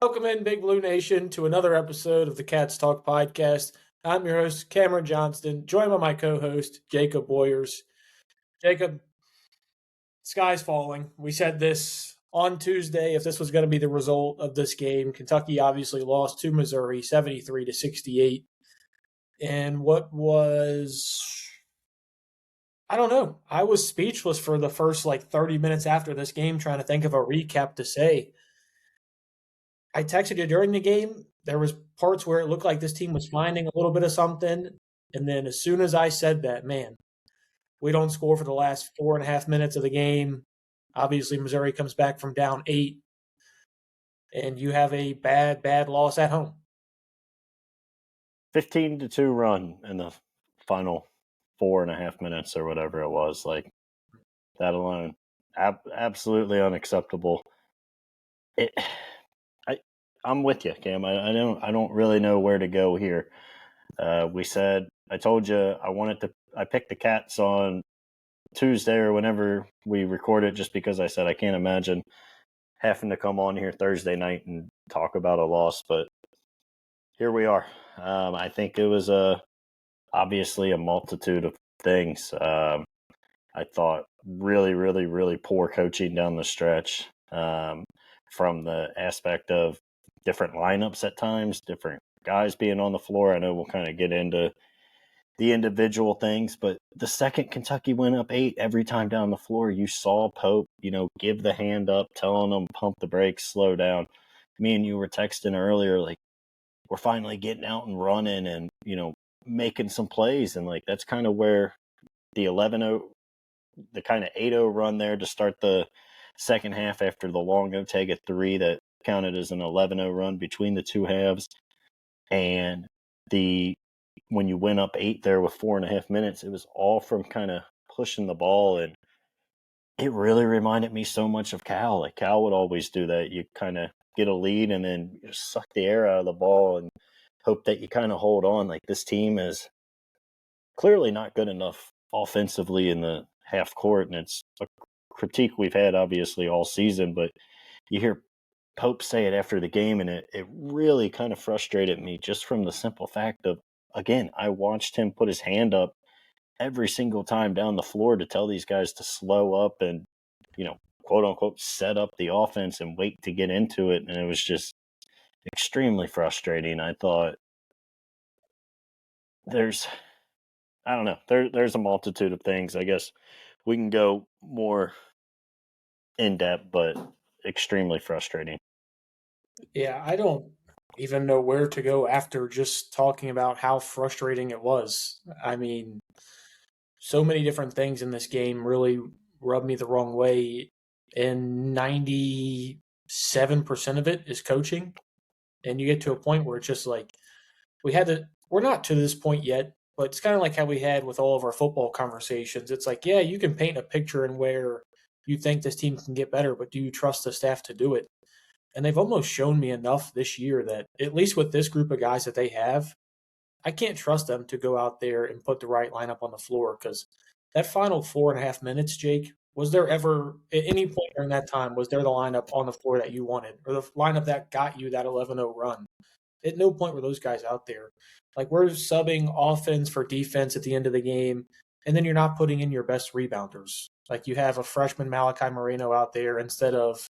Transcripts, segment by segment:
Welcome in, Big Blue Nation, to another episode of the Cats Talk podcast. I'm your host, Cameron Johnston, joined by my co-host, Jacob Boyers. Jacob, sky's falling. We said this on Tuesday, if this was going to be the result of this game. Kentucky obviously lost to Missouri, 73-68. And what was... I don't know. I was speechless for the first 30 minutes after this game, trying to think of a recap to say. I texted you during the game. There was parts where it looked like this team was finding a little bit of something. And then as soon as I said that, man, we don't score for the last 4.5 minutes of the game. Obviously, Missouri comes back from down 8. And you have a bad loss at home. 15-2 run in the final 4.5 minutes or whatever it was. That alone, absolutely unacceptable. I'm with you, Cam. I don't really know where to go here. I told you I picked the Cats on Tuesday or whenever we recorded, just because I said I can't imagine having to come on here Thursday night and talk about a loss, but here we are. I think it was obviously a multitude of things. I thought really, really, really poor coaching down the stretch, from the aspect of different lineups at times, different guys being on the floor. I know we'll kind of get into the individual things, but the second Kentucky went up 8, every time down the floor, you saw Pope, give the hand up, telling them pump the brakes, slow down. Me and you were texting earlier, we're finally getting out and running and, making some plays. And that's kind of where the 11-0, the kind of 8-0 run there to start the second half after the long Otega 3 that counted as an 11-0 run between the two halves. And when you went up 8 there with 4.5 minutes, it was all from kind of pushing the ball. And it really reminded me so much of Cal. Cal would always do that. You kind of get a lead and then you just suck the air out of the ball and hope that you kind of hold on. This team is clearly not good enough offensively in the half court. And it's a critique we've had obviously all season, but you hear Pope say it after the game, and it really kind of frustrated me, just from the simple fact of, again, I watched him put his hand up every single time down the floor to tell these guys to slow up and, quote unquote, set up the offense and wait to get into it. And it was just extremely frustrating. I thought there's a multitude of things. I guess we can go more in depth, but extremely frustrating. Yeah, I don't even know where to go after just talking about how frustrating it was. I mean, so many different things in this game really rubbed me the wrong way, and 97% of it is coaching. And you get to a point where it's just we're not to this point yet, but it's kind of like how we had with all of our football conversations. It's yeah, you can paint a picture in where you think this team can get better, but do you trust the staff to do it? And they've almost shown me enough this year that, at least with this group of guys that they have, I can't trust them to go out there and put the right lineup on the floor. Because that final 4.5 minutes, Jake, was there ever, at any point during that time, was there the lineup on the floor that you wanted, or the lineup that got you that 11-0 run? At no point were those guys out there. We're subbing offense for defense at the end of the game, and then you're not putting in your best rebounders. You have a freshman Malachi Moreno out there instead of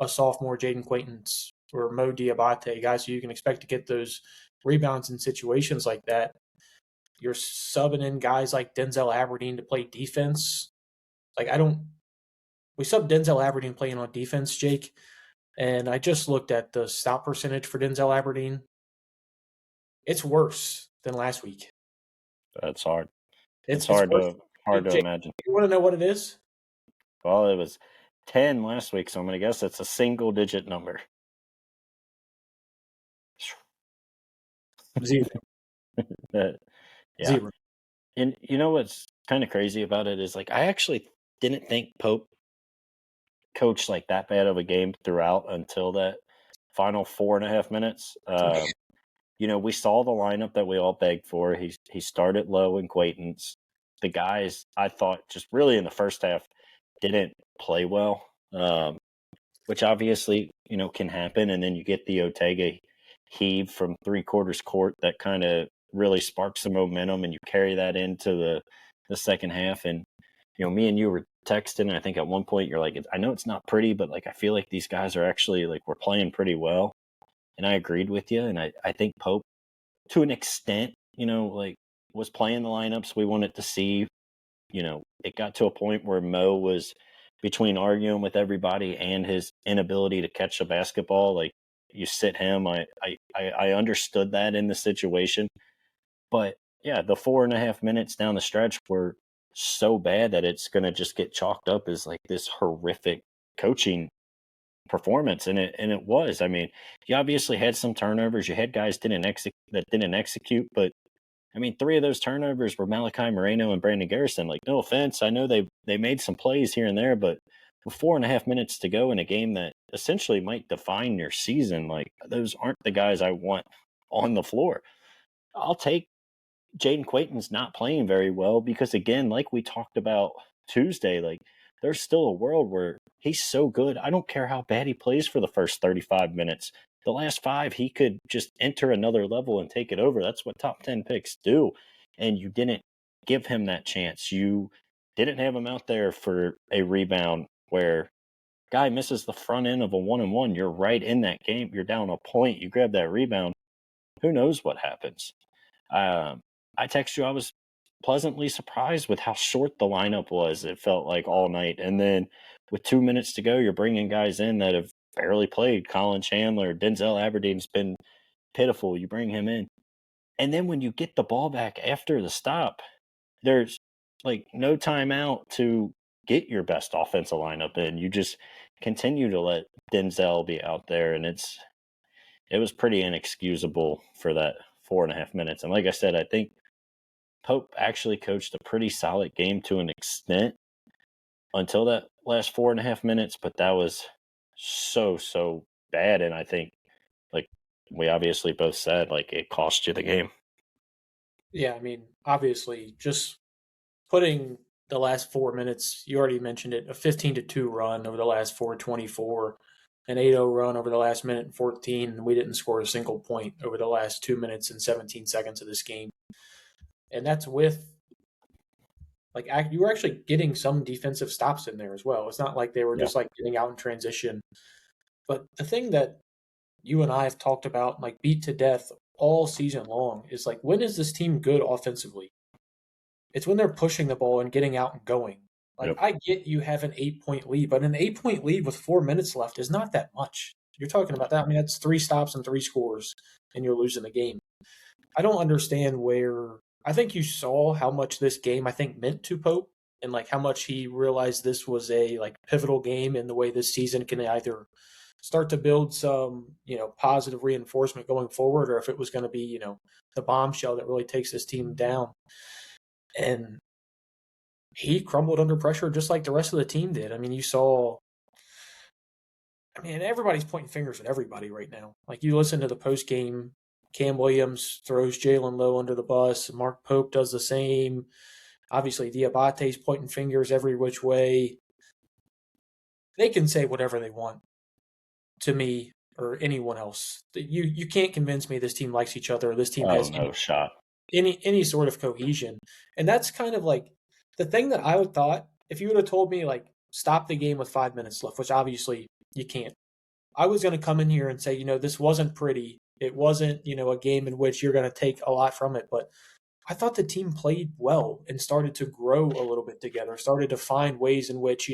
a sophomore Jaden Quaintance or Mo Diabate, guys who you can expect to get those rebounds in situations like that. You're subbing in guys like Denzel Aberdeen to play defense. We subbed Denzel Aberdeen playing on defense, Jake, and I just looked at the stop percentage for Denzel Aberdeen. It's worse than last week. That's hard. It's hard worse. to Jake, imagine. You want to know what it is? Well, it was 10 last week, so I'm going to guess it's a single-digit number. 0. Yeah. 0. And you know what's kind of crazy about it is, I actually didn't think Pope coached that bad of a game throughout until that final 4.5 minutes. We saw the lineup that we all begged for. He started low in Quaintance. The guys, I thought, just really in the first half didn't play well. which obviously, can happen. And then you get the Ortega heave from 3/4 court that kind of really sparks the momentum, and you carry that into the second half. And, me and you were texting, and I think at one point you're like, I know it's not pretty, but like, I feel like these guys are actually like, we're playing pretty well. And I agreed with you. And I think Pope, to an extent, like, was playing the lineups we wanted to see. It got to a point where Mo was between arguing with everybody and his inability to catch the basketball. Like, you sit him. I understood that in the situation. But yeah, the 4.5 minutes down the stretch were so bad that it's going to just get chalked up as like this horrific coaching performance. And it was. I mean, you obviously had some turnovers. You had guys that didn't execute, but I mean, 3 of those turnovers were Malachi Moreno and Brandon Garrison. Like, no offense, I know they made some plays here and there, but with 4.5 minutes to go in a game that essentially might define your season, like, those aren't the guys I want on the floor. I'll take Jaden Quayton's not playing very well because, again, like we talked about Tuesday, like, there's still a world where he's so good. I don't care how bad he plays for the first 35 minutes. The last 5, he could just enter another level and take it over. That's what top 10 picks do. And you didn't give him that chance. You didn't have him out there for a rebound where guy misses the front end of a 1-on-1. You're right in that game. You're down a point. You grab that rebound. Who knows what happens? I text you, I was pleasantly surprised with how short the lineup was. It felt like all night. And then with 2 minutes to go, you're bringing guys in that have barely played. Colin Chandler, Denzel Aberdeen's been pitiful. You bring him in. And then when you get the ball back after the stop, there's like no timeout to get your best offensive lineup in. You just continue to let Denzel be out there. And it was pretty inexcusable for that 4.5 minutes. And like I said, I think Pope actually coached a pretty solid game to an extent until that last 4.5 minutes, but that was so bad. And I think, like we obviously both said, like, it cost you the game. Yeah, I mean, obviously, just putting the last 4 minutes, you already mentioned it, a 15-2 run over the last 4:24, an 8-0 run over the last minute and 14, and we didn't score a single point over the last 2 minutes and 17 seconds of this game. And that's with, like, you were actually getting some defensive stops in there as well. It's not like they were Yeah. just like getting out in transition. But the thing that you and I have talked about, like, beat to death all season long, is like, when is this team good offensively? It's when they're pushing the ball and getting out and going. Like, Yep. I get you have an 8-point lead, but an 8-point lead with 4 minutes left is not that much. You're talking about that. I mean, that's 3 stops and 3 scores, and you're losing the game. I don't understand where. I think you saw how much this game, I think, meant to Pope, and like how much he realized this was a like pivotal game in the way this season can either start to build some, positive reinforcement going forward, or if it was going to be, the bombshell that really takes this team down. And he crumbled under pressure just like the rest of the team did. I mean, you saw. I mean, everybody's pointing fingers at everybody right now. Like, you listen to the post game, Cam Williams throws Jalen Lowe under the bus. Mark Pope does the same. Obviously, Diabate's pointing fingers every which way. They can say whatever they want to me or anyone else. You can't convince me this team likes each other. Or this team Oh, has no shot. any sort of cohesion. And that's kind of like the thing that I would thought, if you would have told me, like, stop the game with 5 minutes left, which obviously you can't. I was going to come in here and say, this wasn't pretty. It wasn't, a game in which you're going to take a lot from it. But I thought the team played well and started to grow a little bit together, started to find ways in which,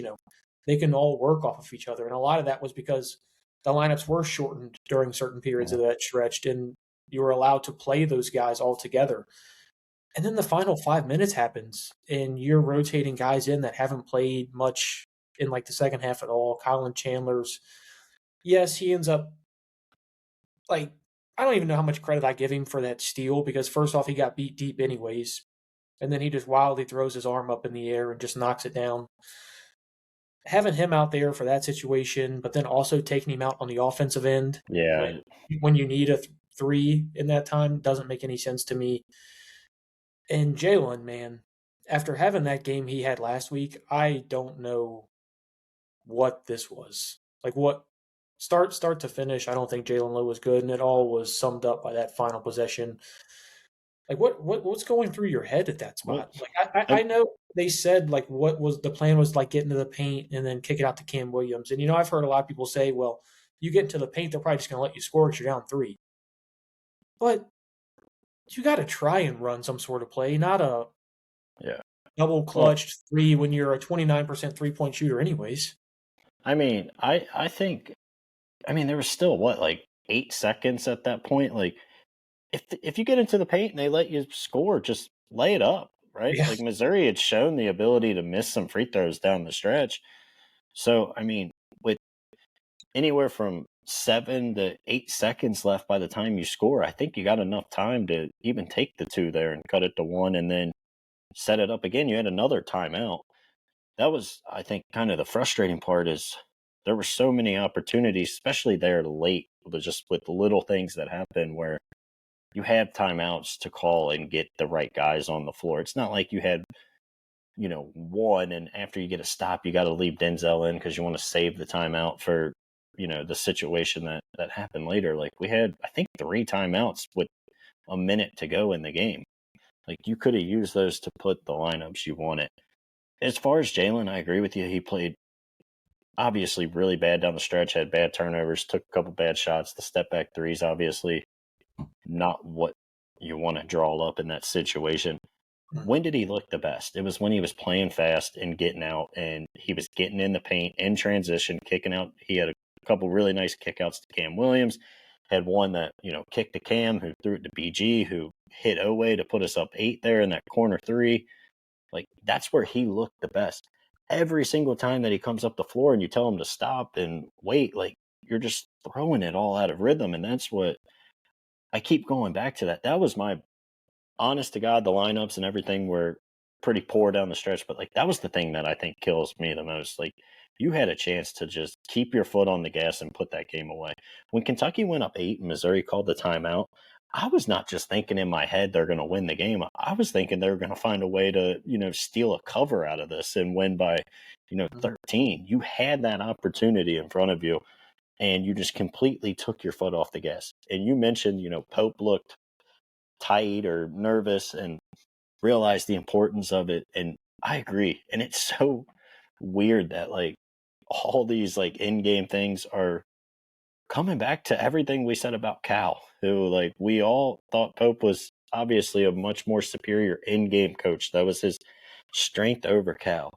they can all work off of each other. And a lot of that was because the lineups were shortened during certain periods of that stretch, and you were allowed to play those guys all together. And then the final 5 minutes happens, and you're rotating guys in that haven't played much in like the second half at all. Colin Chandler's, yes, he ends up, like, I don't even know how much credit I give him for that steal, because first off, he got beat deep anyways, and then he just wildly throws his arm up in the air and just knocks it down. Having him out there for that situation, but then also taking him out on the offensive end Yeah. when you need a 3 in that time doesn't make any sense to me. And Jalen, man, after having that game he had last week, I don't know what this was. Like, what start to finish, I don't think Jalen Lowe was good, and it all was summed up by that final possession. Like what's going through your head at that Well, spot? Like I know they said like what was the plan was like get into the paint and then kick it out to Cam Williams. And I've heard a lot of people say, well, you get into the paint, they're probably just gonna let you score because you're down 3. But you gotta try and run some sort of play, not a yeah. double Well, clutched 3 when you're a 29% 3-point shooter anyways. I mean, I think, I mean, there was still what, like 8 seconds at that point. Like, if you get into the paint and they let you score, just lay it up, right? Yeah. Like Missouri had shown the ability to miss some free throws down the stretch. So, I mean, with anywhere from 7 to 8 seconds left by the time you score, I think you got enough time to even take the 2 there and cut it to 1 and then set it up again. You had another timeout. That was, I think, kind of the frustrating part is there were so many opportunities, especially there late, just with the little things that happen where you have timeouts to call and get the right guys on the floor. It's not like you had, one, and after you get a stop, you got to leave Denzel in because you want to save the timeout for, the situation that happened later. Like we had, I think, 3 timeouts with a minute to go in the game. Like you could have used those to put the lineups you wanted. As far as Jalen, I agree with you. He played obviously really bad down the stretch, had bad turnovers, took a couple bad shots. The step back threes, obviously, not what you want to draw up in that situation. When did he look the best? It was when he was playing fast and getting out, and he was getting in the paint in transition, kicking out. He had a couple really nice kickouts to Cam Williams. Had one that, kicked to Cam, who threw it to BG, who hit Owe to put us up 8 there in that corner 3. Like, that's where he looked the best. Every single time that he comes up the floor and you tell him to stop and wait, like, you're just throwing it all out of rhythm. And that's what I keep going back to that. That was my honest to God, the lineups and everything were pretty poor down the stretch, but like that was the thing that I think kills me the most. Like you had a chance to just keep your foot on the gas and put that game away. When Kentucky went up 8 and Missouri called the timeout, I was not just thinking in my head they're going to win the game. I was thinking they were going to find a way to, steal a cover out of this and win by, 13. You had that opportunity in front of you and you just completely took your foot off the gas. And you mentioned, Pope looked tight or nervous and realized the importance of it. And I agree. And it's so weird that like all these like in-game things are coming back to everything we said about Cal, who like we all thought Pope was obviously a much more superior in-game coach. That was his strength over Cal.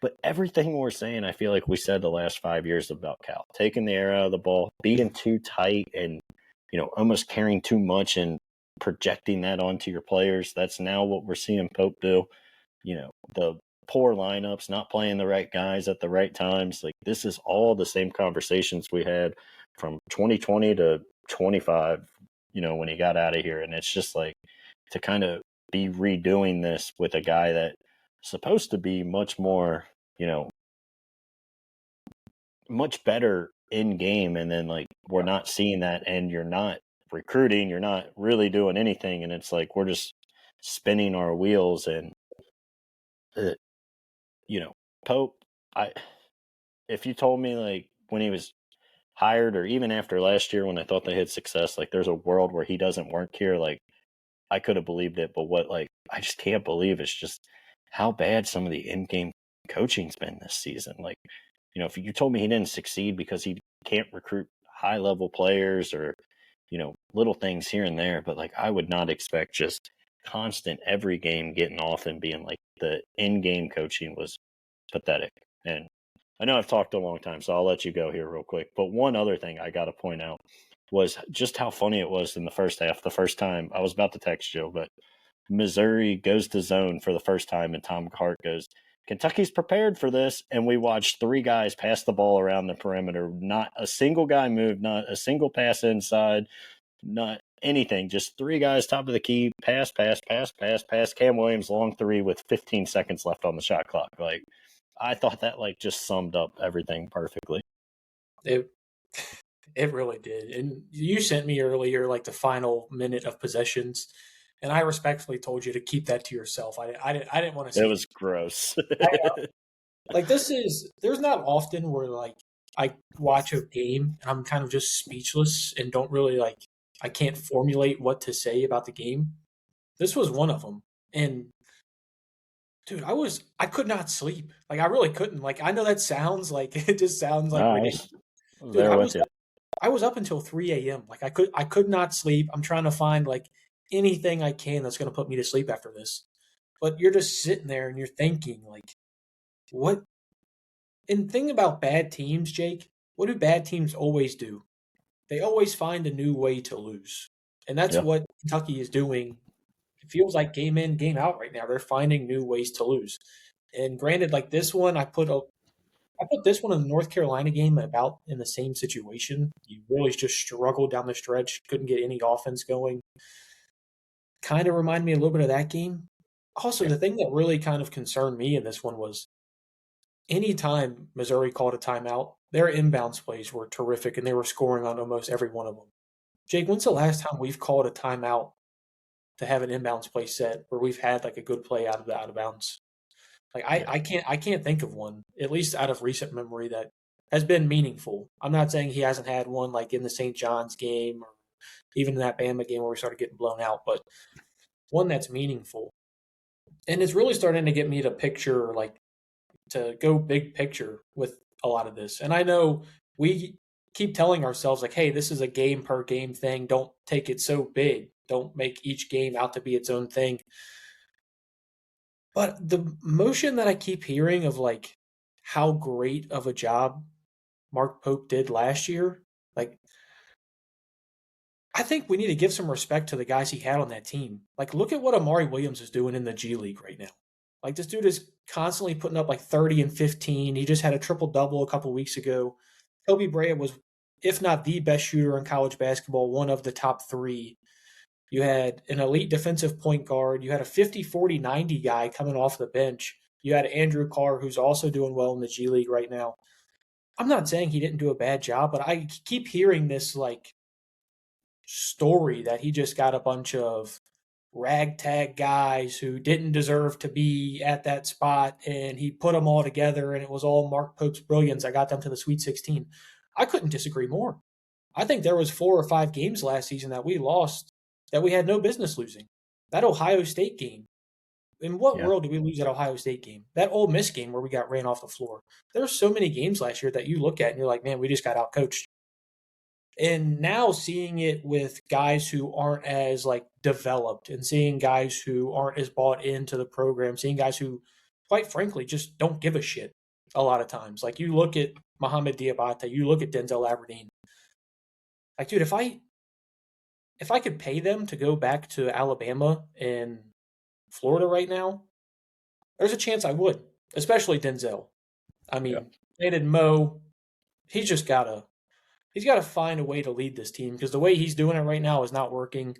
But everything we're saying, I feel like we said the last 5 years about Cal, taking the air out of the ball, being too tight and, almost carrying too much and projecting that onto your players. That's now what we're seeing Pope do. The poor lineups, not playing the right guys at the right times. Like this is all the same conversations we had from 2020 to 25, when he got out of here. And it's just like to kind of be redoing this with a guy that's supposed to be much more, much better in game. And then like, we're not seeing that and you're not recruiting, you're not really doing anything. And it's like, we're just spinning our wheels and, uh, Pope, if you told me like when he was hired or even after last year when I thought they had success, like there's a world where he doesn't work here, like I could have believed it. But what like I just can't believe is just how bad some of the in-game coaching's been this season. Like, if you told me he didn't succeed because he can't recruit high-level players or, little things here and there, but like I would not expect just constant every game getting off and being like the in-game coaching was pathetic. And I know I've talked a long time, so I'll let you go here real quick. But one other thing I got to point out was just how funny it was in the first half. The first time I was about to text Joe, but Missouri goes to zone for the first time, and Tom Hart goes, Kentucky's prepared for this. And we watched 3 guys pass the ball around the perimeter. Not a single guy moved, not a single pass inside, not anything. Just 3 guys top of the key, pass, pass, pass, pass, pass. Cam Williams, long 3 with 15 seconds left on the shot clock. Like, I thought that like just summed up everything perfectly. It it really did. And you sent me earlier like the final minute of possessions, and I respectfully told you to keep that to yourself. I didn't want to It see was gross. like there's not often where like I watch a game and I'm kind of just speechless and don't really I can't formulate what to say about the game. This was one of them. And dude, I could not sleep. Like I really couldn't. Like I know that sounds like it just sounds like I ridiculous. was Dude, there with you. I was up until 3 a.m. Like I could not sleep. I'm trying to find like anything I can that's going to put me to sleep after this. But you're just sitting there and you're thinking like what and thing about bad teams, Jake, what do bad teams always do? They always find a new way to lose. And that's Yeah. what Kentucky is doing. It feels like game in, game out right now. They're finding new ways to lose. And granted, like this one, I put this one in the North Carolina game about in the same situation. You really just struggled down the stretch, couldn't get any offense going. Kind of reminded me a little bit of that game. Also, Yeah. the thing that really kind of concerned me in this one was anytime Missouri called a timeout, their inbounds plays were terrific and they were scoring on almost every one of them. Jake, when's the last time we've called a timeout to have an inbounds play set where we've had like a good play out of bounds? Like Yeah. I can't think of one, at least out of recent memory, that has been meaningful. I'm not saying he hasn't had one like in the St. John's game or even in that Bama game where we started getting blown out, but one that's meaningful. And it's really starting to get me to picture like to go big picture with a lot of this. And I know we keep telling ourselves like, hey, this is a game per game thing. Don't take it so big. Don't make each game out to be its own thing. But the motion that I keep hearing of like how great of a job Mark Pope did last year, like I think we need to give some respect to the guys he had on that team. Like look at what Amari Williams is doing in the G League right now. Like this dude is constantly putting up like 30 and 15. He just had a triple double a couple weeks ago. Kobe Bryant was, if not the best shooter in college basketball, one of the top three. You had an elite defensive point guard. You had a 50, 40, 90 guy coming off the bench. You had Andrew Carr, who's also doing well in the G League right now. I'm not saying he didn't do a bad job, but I keep hearing this like story that he just got a bunch of ragtag guys who didn't deserve to be at that spot and he put them all together and it was all Mark Pope's brilliance that got them to the Sweet 16. I couldn't disagree more. I think there was 4 or 5 games last season that we lost that we had no business losing. That Ohio State game. In what Yeah. world did we lose that Ohio State game? That Ole Miss game where we got ran off the floor. There's so many games last year that you look at and you're like, man, we just got outcoached. And now seeing it with guys who aren't as like developed and seeing guys who aren't as bought into the program, seeing guys who quite frankly just don't give a shit a lot of times. Like you look at Mohamed Diabate, you look at Denzel Aberdeen. Like, dude, if I could pay them to go back to Alabama and Florida right now, there's a chance I would, especially Denzel. I Yeah. mean, granted, Mo, he's just got to find a way to lead this team because the way he's doing it right now is not working.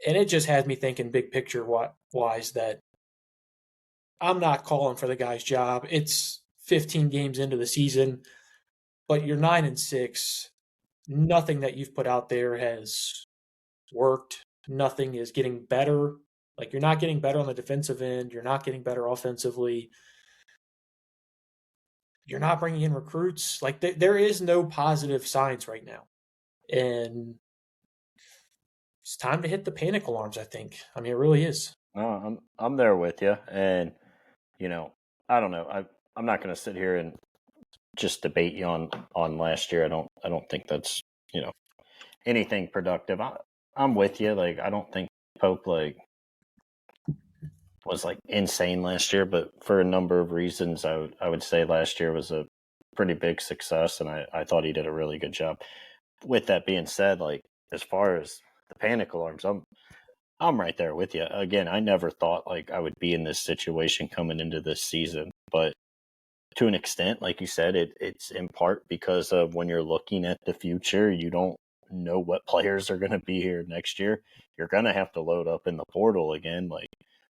And it just has me thinking big picture wise that I'm not calling for the guy's job. It's 15 games into the season, but you're 9-6. Nothing that you've put out there has worked. Nothing is getting better. Like you're not getting better on the defensive end. You're not getting better offensively. You're not bringing in recruits. Like there is no positive signs right now. And it's time to hit the panic alarms, I think. I mean, it really is. No, I'm there with you, and you know, I don't know. I'm not going to sit here and just debate you on last year. I don't think that's anything productive. I'm with you. Like I don't think Pope was insane last year, but for a number of reasons, I would say last year was a pretty big success, and I thought he did a really good job. With that being said, as far as the panic alarms, I'm right there with you. Again, I never thought I would be in this situation coming into this season, but to an extent, like you said, it's in part because of when you're looking at the future, you don't know what players are going to be here next year. You're going to have to load up in the portal again.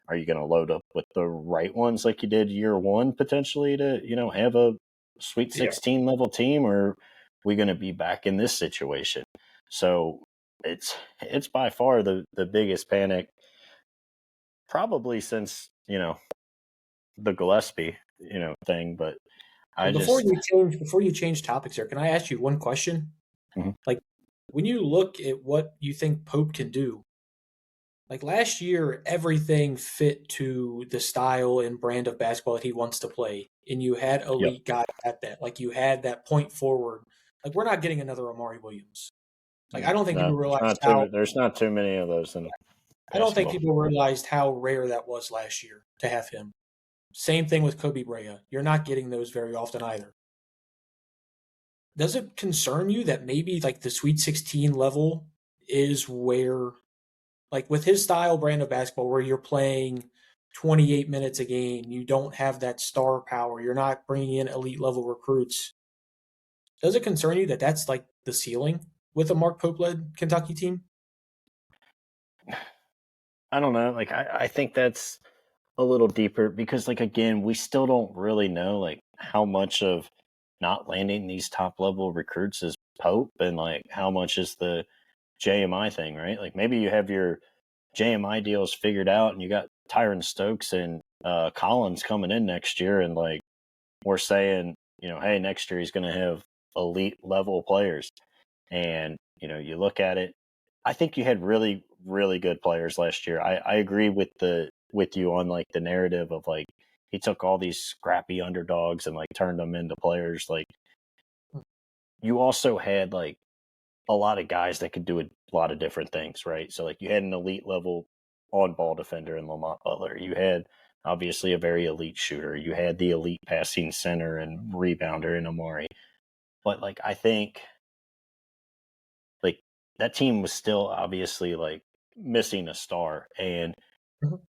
Are you going to load up with the right ones like you did year one potentially to, have a Sweet 16 level team, or are we going to be back in this situation? So it's by far the biggest panic probably since, the Gillespie, thing, but I just before you change topics here, can I ask you one question? Mhm. Like when you look at what you think Pope can do, like last year, everything fit to the style and brand of basketball that he wants to play. And you had Yep. elite guys at that. Like you had that point forward. Like we're not getting another Amari Williams. Like I don't think No, people it's realize not how too. There's not too many of those in I don't think basketball. people realized how rare that was last year to have him. Same thing with Kobe Brea. You're not getting those very often either. Does it concern you that maybe like the Sweet 16 level is where, like with his style brand of basketball, where you're playing 28 minutes a game, you don't have that star power, you're not bringing in elite level recruits. Does it concern you that that's like the ceiling with a Mark Pope led Kentucky team? I don't know. Like I think that's a little deeper because like again, we still don't really know like how much of not landing these top level recruits is Pope and like how much is the JMI thing, right? Like maybe you have your JMI deals figured out and you got Tyron Stokes and Collins coming in next year and like we're saying, hey, next year he's going to have elite level players. And, you look at it, I think you had really, really good players last year. I agree with you on like the narrative of like he took all these scrappy underdogs and like turned them into players. Like you also had like a lot of guys that could do a lot of different things, right? So like you had an elite level on ball defender in Lamont Butler. You had obviously a very elite shooter. You had the elite passing center and rebounder in Amari. But like I think like that team was still obviously like missing a star and Mhm.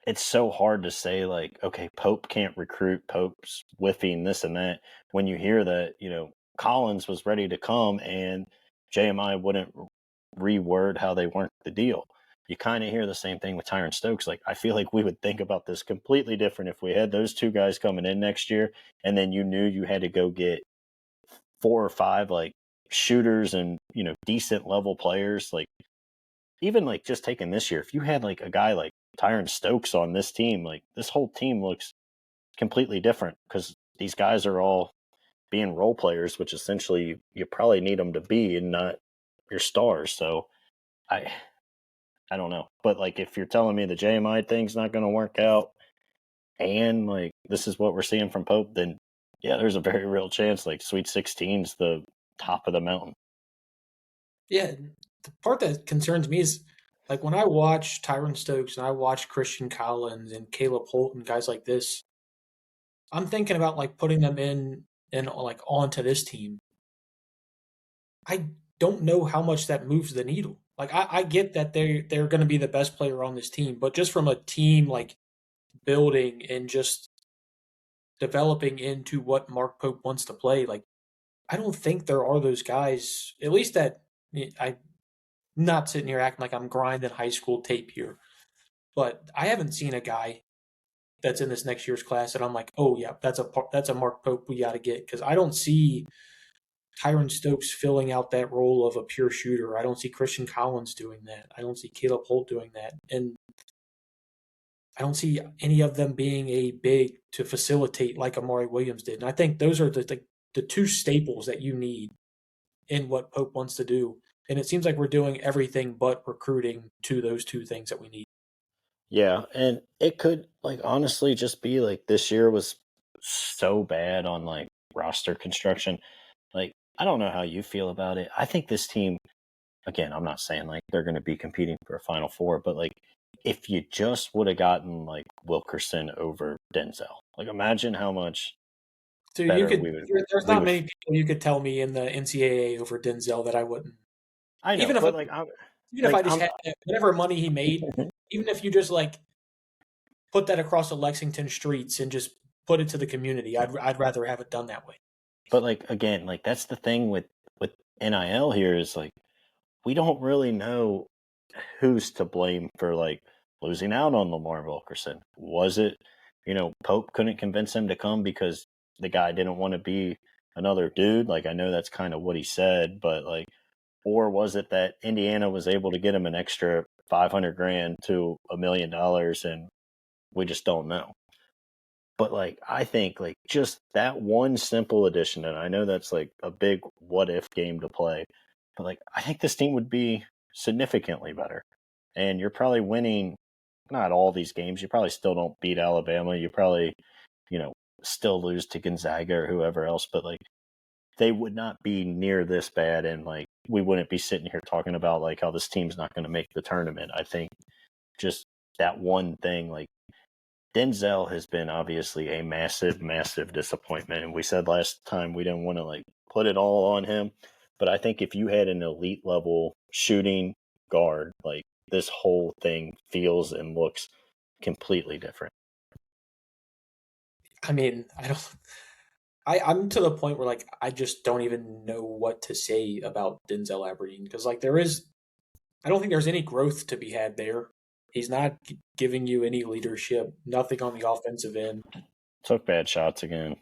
it's so hard to say like okay Pope can't recruit, Pope's whiffing this and that when you hear that Collins was ready to come and JMI wouldn't reword how they weren't the deal. You kind of hear the same thing with Tyron Stokes. Like I feel like we would think about this completely different if we had those two guys coming in next year and then you knew you had to go get four or five like shooters and decent level players. Like even like just taking this year, if you had like a guy like Tyron Stokes on this team, like this whole team looks completely different because these guys are all being role players, which essentially you probably need them to be and not your stars. So I I don't know. But like if you're telling me the JMI thing's not going to work out and like this is what we're seeing from Pope, then yeah, there's a very real chance like Sweet 16's the top of the mountain. Yeah, the part that concerns me is like when I watch Tyron Stokes and I watch Christian Collins and Caleb Holt and guys like this, I'm thinking about like putting them in and like onto this team. I don't know how much that moves the needle. Like I get that they're going to be the best player on this team, but just from a team like building and just developing into what Mark Pope wants to play, like I don't think there are those guys. At least that I'm not sitting here acting like I'm grinding high school tape here, but I haven't seen a guy that's in this next year's class that I'm like, oh yeah, that's a Mark Pope we got to get because I don't see Tyron Stokes filling out that role of a pure shooter. I don't see Christian Collins doing that. I don't see Caleb Holt doing that. And I don't see any of them being a big to facilitate like Amari Williams did. And I think those are the two staples that you need in what Pope wants to do. And it seems like we're doing everything but recruiting to those two things that we need. Yeah, and it could like honestly just be like this year was so bad on like roster construction. Like I don't know how you feel about it. I think this team again, I'm not saying like they're going to be competing for a final four, but like if you just would have gotten like Wilkerson over Denzel. Like imagine how much So better we would there's we not would many people you could tell me in the NCAA over Denzel that I wouldn't. I know, Even if but like I'm even if I just I'm had whatever money he made, even if you just like put that across the Lexington streets and just put it to the community, I'd rather have it done that way. but like again, like that's the thing with NIL here is like we don't really know who's to blame for like losing out on Lamar Wilkerson. Was it, Pope couldn't convince him to come because the guy didn't want to be another dude? Like I know that's kind of what he said, but like, or was it that Indiana was able to get him an extra 500 grand to $1 million and we just don't know. But like, I think like just that one simple addition, and I know that's like a big what if game to play, but like, I think this team would be significantly better. And you're probably winning not all these games. You probably still don't beat Alabama. You probably, you know, still lose to Gonzaga or whoever else, but like, they would not be near this bad. And like, we wouldn't be sitting here talking about like how this team's not going to make the tournament. I think just that one thing, like, Denzel has been obviously a massive, massive disappointment. And we said last time we didn't want to like put it all on him. But I think if you had an elite level shooting guard, like this whole thing feels and looks completely different. I mean, I don't. I'm to the point where like I just don't even know what to say about Denzel Aberdeen because like I don't think there's any growth to be had there. He's not giving you any leadership, nothing on the offensive end. Took bad shots again.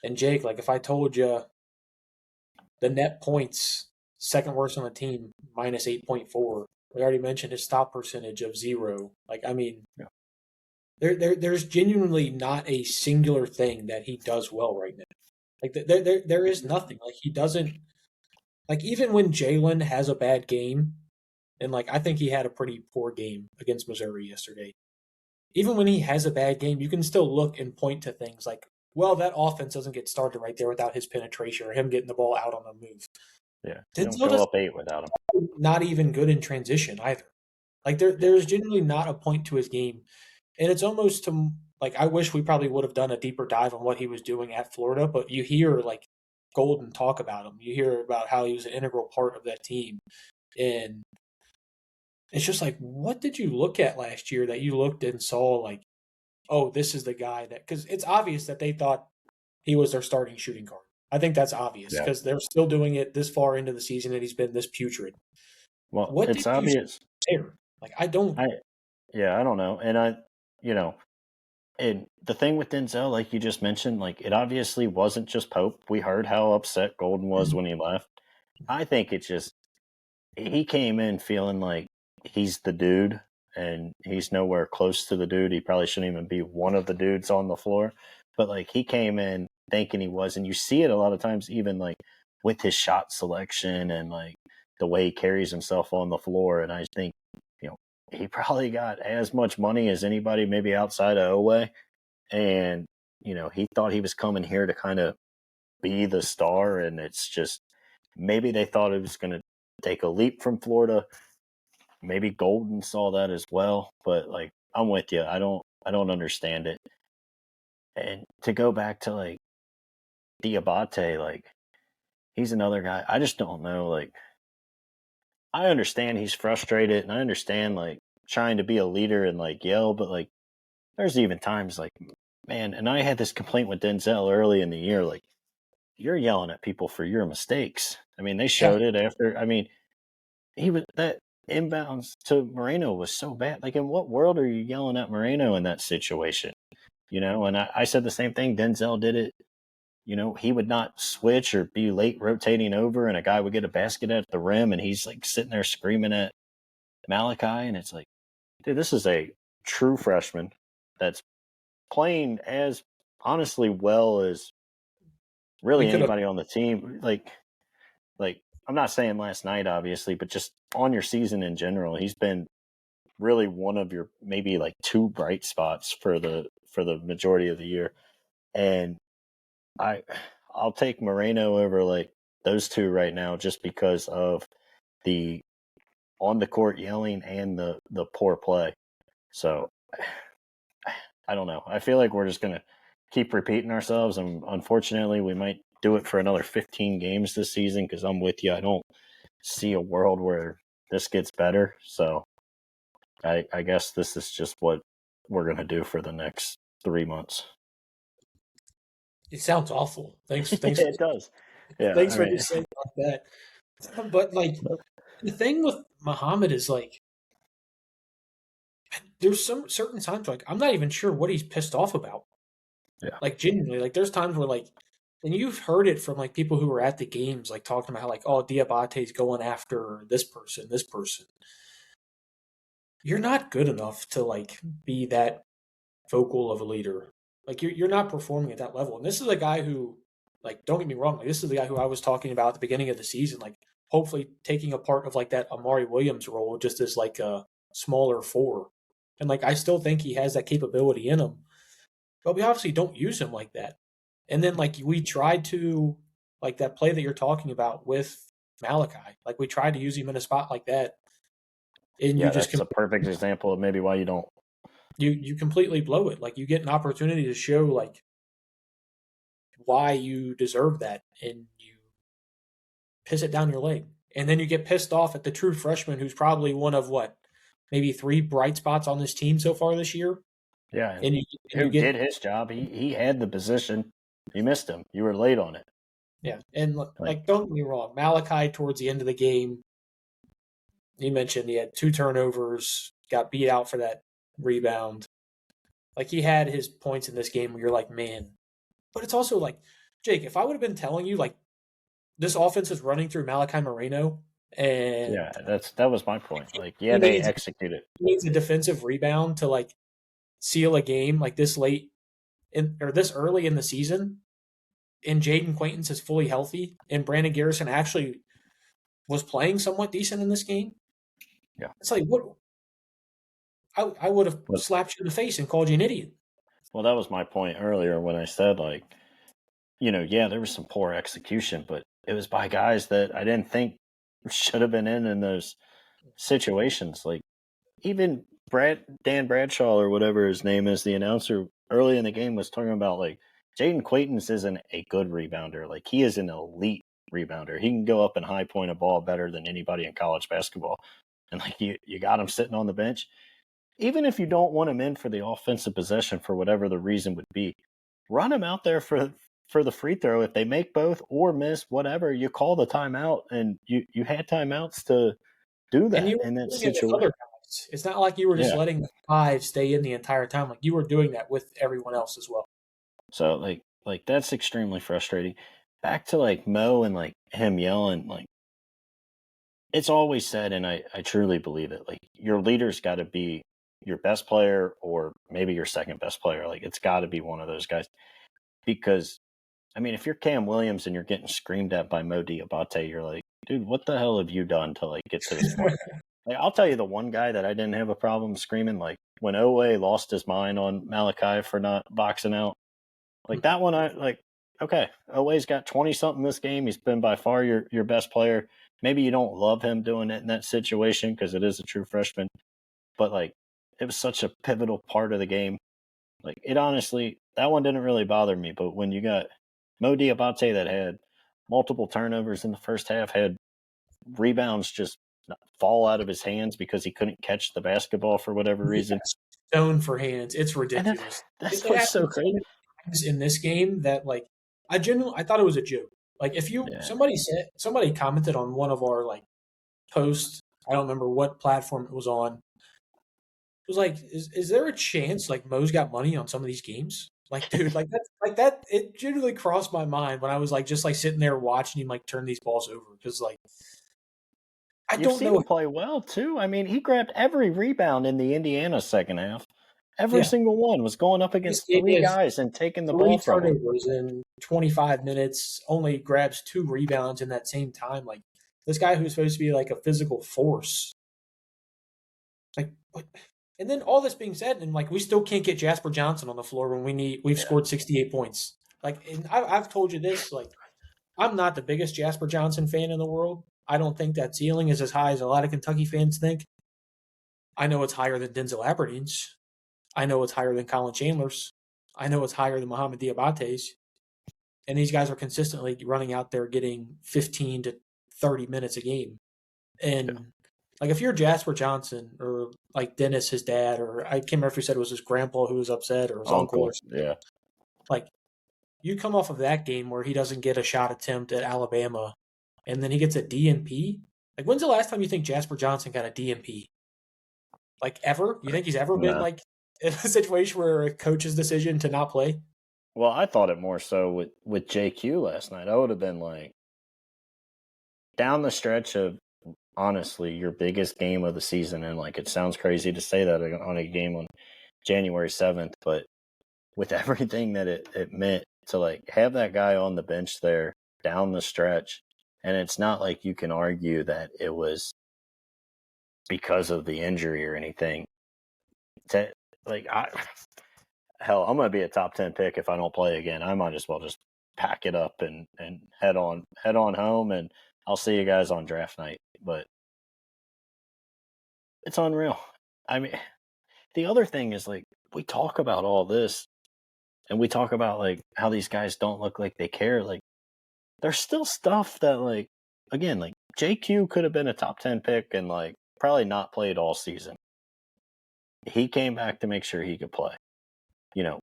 And Jake, like if I told you the net points, second worst on the team, minus 8.4. We already mentioned his stop percentage of 0. Like I mean, Yeah. there's genuinely not a singular thing that he does well right now. Like there is nothing. Like he doesn't. Like even when Jalen has a bad game, and like I think he had a pretty poor game against Missouri yesterday. Even when he has a bad game, you can still look and point to things like, well, that offense doesn't get started right there without his penetration or him getting the ball out on the move. Yeah. You don't Denzel go does up 8 without him. not even good in transition either. Like there's genuinely not a point to his game, and it's almost to like I wish we probably would have done a deeper dive on what he was doing at Florida. But you hear like Golden talk about him. You hear about how he was an integral part of that team, and it's just like, what did you look at last year that you looked and saw like, oh, this is the guy that because it's obvious that they thought he was their starting shooting guard. I think that's obvious Yeah. because they're still doing it this far into the season and he's been this putrid. Well, What did it's you see obvious. there? Like I don't. I, yeah, I don't know. And I, you know, and the thing with Denzel, like you just mentioned, like it obviously wasn't just Pope. We heard how upset Golden was when he left. I think it's just he came in feeling like he's the dude and he's nowhere close to the dude. He probably shouldn't even be one of the dudes on the floor. But like he came in thinking he was, and you see it a lot of times even like with his shot selection and like the way he carries himself on the floor. And I think, you know, he probably got as much money as anybody maybe outside of Owe. And, you know, he thought he was coming here to kind of be the star, and it's just maybe they thought it was going to take a leap from Florida. Maybe Golden saw that as well, but like I'm with you. I don't understand it. And to go back to like Diabate, like he's another guy. I just don't know. Like I understand he's frustrated, and I understand like trying to be a leader and like yell, but like there's even times like man, and I had this complaint with Denzel early in the year, like you're yelling at people for your mistakes. I mean, they Yeah, showed it after. I mean, he was that inbounds to Moreno was so bad. Like, in what world are you yelling at Moreno in that situation? You know, and I said the same thing. Denzel did it. You know, he would not switch or be late rotating over, and a guy would get a basket at the rim, and he's like sitting there screaming at Malachi, and it's like, dude, this is a true freshman that's playing as honestly well as we really could have. anybody on the team. Like I'm not saying last night, obviously, but just on your season in general, he's been really one of your maybe like two bright spots for the majority of the year. And I I'll take Moreno over like those two right now just because of the on the court yelling and the poor play. So I don't know. I feel like we're just gonna keep repeating ourselves, and unfortunately, we might do it for another 15 games this season. Because I'm with you. I don't see a world where this gets better. So I guess this is just what we're gonna do for the next 3 months. It sounds awful. Thanks, Yeah, thanks, it does. Yeah, thanks I for mean, just saying like that. But like the thing with Muhammad is like there's some certain times like I'm not even sure what he's pissed off about. yeah, Like genuinely, like there's times where like, and you've heard it from like people who were at the games, like talking about how like, oh, Diabate's going after this person, this person. You're not good enough to like be that vocal of a leader. Like you're not performing at that level. And this is a guy who, like, don't get me wrong, like this is the guy who I was talking about at the beginning of the season, like hopefully taking a part of like that Amari Williams role just as like a smaller four. And like I still think he has that capability in him. But we obviously don't use him like that. And then like we tried to like that play that you're talking about with Malachi. Like we tried to use him in a spot like that, and you Yeah, just that's a perfect example of maybe why you don't. you completely blow it. Like you get an opportunity to show like why you deserve that, and you piss it down your leg. And then you get pissed off at the true freshman who's probably one of what, maybe three bright spots on this team so far this year. Yeah, And you who get did his job? He had the position. You missed him. You were late on it. yeah. And Like, like don't get me wrong, Malachi towards the end of the game, you mentioned he had two turnovers, got beat out for that rebound. Like he had his points in this game where you're like, man. But it's also like, Jake, if I would have been telling you like this offense is running through Malachi Moreno and yeah, that was my point. Like, yeah, he they needs executed. he needs a defensive rebound to like seal a game like this late in or this early in the season, and Jaden Quaintance is fully healthy, and Brandon Garrison actually was playing somewhat decent in this game. Yeah, It's like what I would have but slapped you in the face and called you an idiot. well, that was my point earlier when I said like, yeah, there was some poor execution, but it was by guys that I didn't think should have been in those situations. Like even Dan Bradshaw or whatever his name is, the announcer early in the game was talking about like Jaden Quaintance isn't a good rebounder. Like he is an elite rebounder. He can go up and high point a ball better than anybody in college basketball. And like you got him sitting on the bench. Even if you don't want him in for the offensive possession for whatever the reason would be, run him out there for the free throw. If they make both or miss, whatever, you call the timeout, and you had timeouts to do And that you in were that doing it with other situation. guys. It's not like you were just Yeah. letting the five stay in the entire time. Like you were doing that with everyone else as well. So like that's extremely frustrating. Back to like Mo and like him yelling, like it's always said, and I truly believe it. Like your leader's got to be your best player or maybe your second best player. Like it's got to be one of those guys because I mean, if you're Cam Williams and you're getting screamed at by Mo Diabate, you're like, dude, what the hell have you done to like get to this point? Like, I'll tell you the one guy that I didn't have a problem screaming, like when Owe lost his mind on Malachi for not boxing out. Like that one, I like. Okay, Owe's got 20 something this game. He's been by far your best player. Maybe you don't love him doing it in that situation because it is a true freshman, but like it was such a pivotal part of the game. Like it honestly, that one didn't really bother me. But when you got Mo Diabate that had multiple turnovers in the first half, had rebounds just fall out of his hands because he couldn't catch the basketball for whatever reason. Yes, stone for hands. It's And then ridiculous. that's It what's so happened so crazy. many times in this game that like I thought it was a joke. Like if you Yeah. somebody commented on one of our like posts, I don't remember what platform it was on. It was like, is there a chance like Mo's got money on some of these games? Like, dude, like that. It genuinely crossed my mind when I was like just like sitting there watching him like turn these balls over because like I You've don't seen know. him play well too. I mean, he grabbed every rebound in the Indiana second half. Every Yeah, single one was going up this against kid three has guys and taking the ball three from them. turnovers in 25 minutes. Only grabs two rebounds in that same time. Like this guy who's supposed to be like a physical force. Like what? And then all this being said, and like we still can't get Jasper Johnson on the floor when we've Yeah. scored 68 points. Like, and I've told you this. Like, I'm not the biggest Jasper Johnson fan in the world. I don't think that ceiling is as high as a lot of Kentucky fans think. I know it's higher than Denzel Aberdeen's. I know it's higher than Colin Chandler's. I know it's higher than Mohamed Diabate's. And these guys are consistently running out there getting 15 to 30 minutes a game. Yeah. And like if you're Jasper Johnson or like Dennis, his dad, or I can't remember if he said it was his grandpa who was upset or his uncle or Uncle. Yeah. like you come off of that game where he doesn't get a shot attempt at Alabama and then he gets a DNP. Like when's the last time you think Jasper Johnson got a DNP? Like ever? You think he's ever been No. like in a situation where a coach's decision to not play? Well, I thought it more so with JQ last night. I would have been like down the stretch of honestly your biggest game of the season, and like it sounds crazy to say that on a game on January 7th, but with everything that it meant to like have that guy on the bench there down the stretch. And it's not like you can argue that it was because of the injury or anything. Like, hell, I'm going to be a top 10 pick if I don't play again. I might as well just pack it up and head on home, and I'll see you guys on draft night. But it's unreal. I mean, the other thing is, like, we talk about all this and we talk about like how these guys don't look like they care. Like, there's still stuff that, like, again, like JQ could have been a top 10 pick and like probably not played all season. He came back to make sure he could play. You know,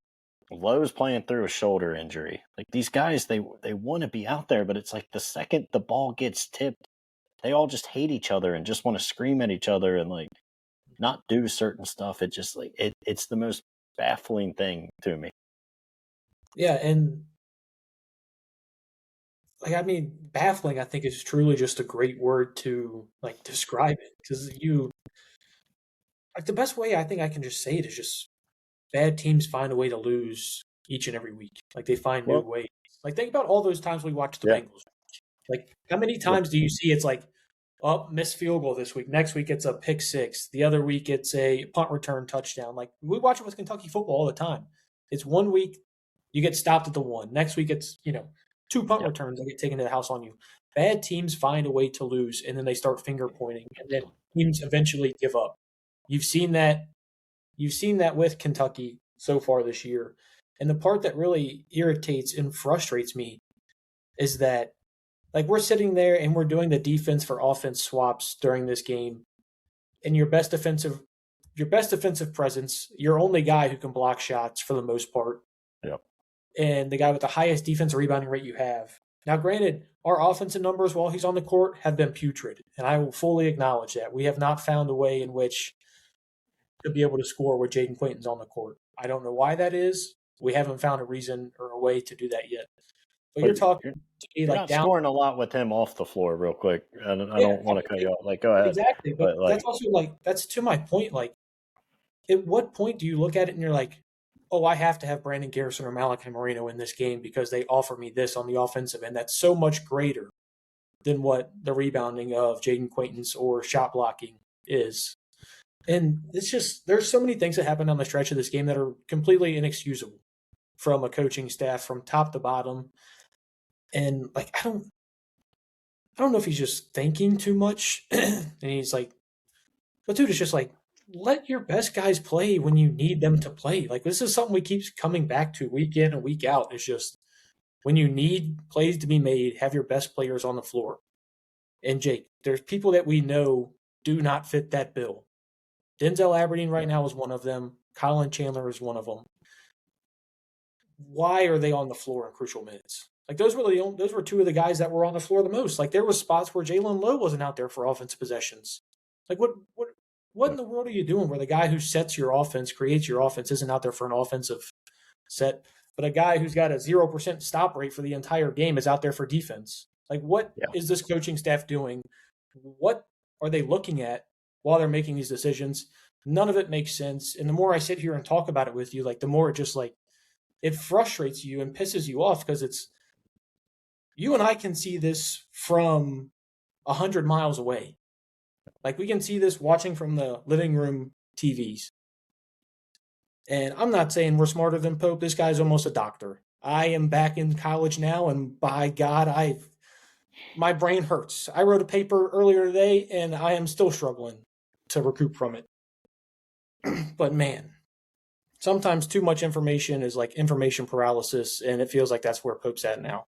Lowe's playing through a shoulder injury. Like, these guys, they want to be out there, but it's like the second the ball gets tipped, they all just hate each other and just want to scream at each other and like not do certain stuff. It just like it's the most baffling thing to me. Yeah, and like, I mean, baffling, I think, is truly just a great word to like describe it, because like, the best way I think I can just say it is just bad teams find a way to lose each and every week. Like, they find new Well, ways. Like, think about all those times we watched the yeah, Bengals. Like, how many yeah, times do you see it's like, oh, missed field goal this week. Next week it's a pick six. The other week it's a punt return touchdown. Like, we watch it with Kentucky football all the time. It's one week you get stopped at the one. Next week it's, two punt yeah. returns that get taken to the house on you. Bad teams find a way to lose, and then they start finger pointing, and then teams eventually give up. You've seen that. You've seen that with Kentucky so far this year. And the part that really irritates and frustrates me is that, like, we're sitting there and we're doing the defense for offense swaps during this game, and your best defensive presence, your only guy who can block shots for the most part, Yep. and the guy with the highest defensive rebounding rate you have. Now, granted, our offensive numbers while he's on the court have been putrid, and I will fully acknowledge that. We have not found a way in which to be able to score with Jaden Quayton's on the court. I don't know why that is. We haven't found a reason or a way to do that yet. But you're But talking you're, to me you're like not down. scoring a lot with him off the floor, real quick. I Yeah, don't want to cut you off. Like, go ahead. exactly. But But that's like, also like, that's to my point. Like, at what point do you look at it and you're like, oh, I have to have Brandon Garrison or Malachi Marino in this game because they offer me this on the offensive end that's so much greater than what the rebounding of Jaden Quayton's or shot blocking is. And it's just, there's so many things that happened on the stretch of this game that are completely inexcusable from a coaching staff from top to bottom. And like, I don't know if he's just thinking too much and he's like, but dude, it's just like, let your best guys play when you need them to play. Like, this is something we keep coming back to week in and week out. It's just, when you need plays to be made, have your best players on the floor. And Jake, there's people that we know do not fit that bill. Denzel Aberdeen right now is one of them. Colin Chandler is one of them. Why are they on the floor in crucial minutes? Like, those were two of the guys that were on the floor the most. Like, there was spots where Jalen Lowe wasn't out there for offensive possessions. Like, what in the world are you doing where the guy who sets your offense, creates your offense, isn't out there for an offensive set, but a guy who's got a 0% stop rate for the entire game is out there for defense? Like, what yeah, is this coaching staff doing? What are they looking at while they're making these decisions? None of it makes sense. And the more I sit here and talk about it with you, like, the more it just, like, it frustrates you and pisses you off, because it's, you and I can see this from 100 miles away. Like, we can see this watching from the living room TVs. And I'm not saying we're smarter than Pope. This guy's almost a doctor. I am back in college now, and by God, my brain hurts. I wrote a paper earlier today, and I am still struggling to recoup from it. But man, sometimes too much information is like information paralysis, and it feels like that's where Pope's at now.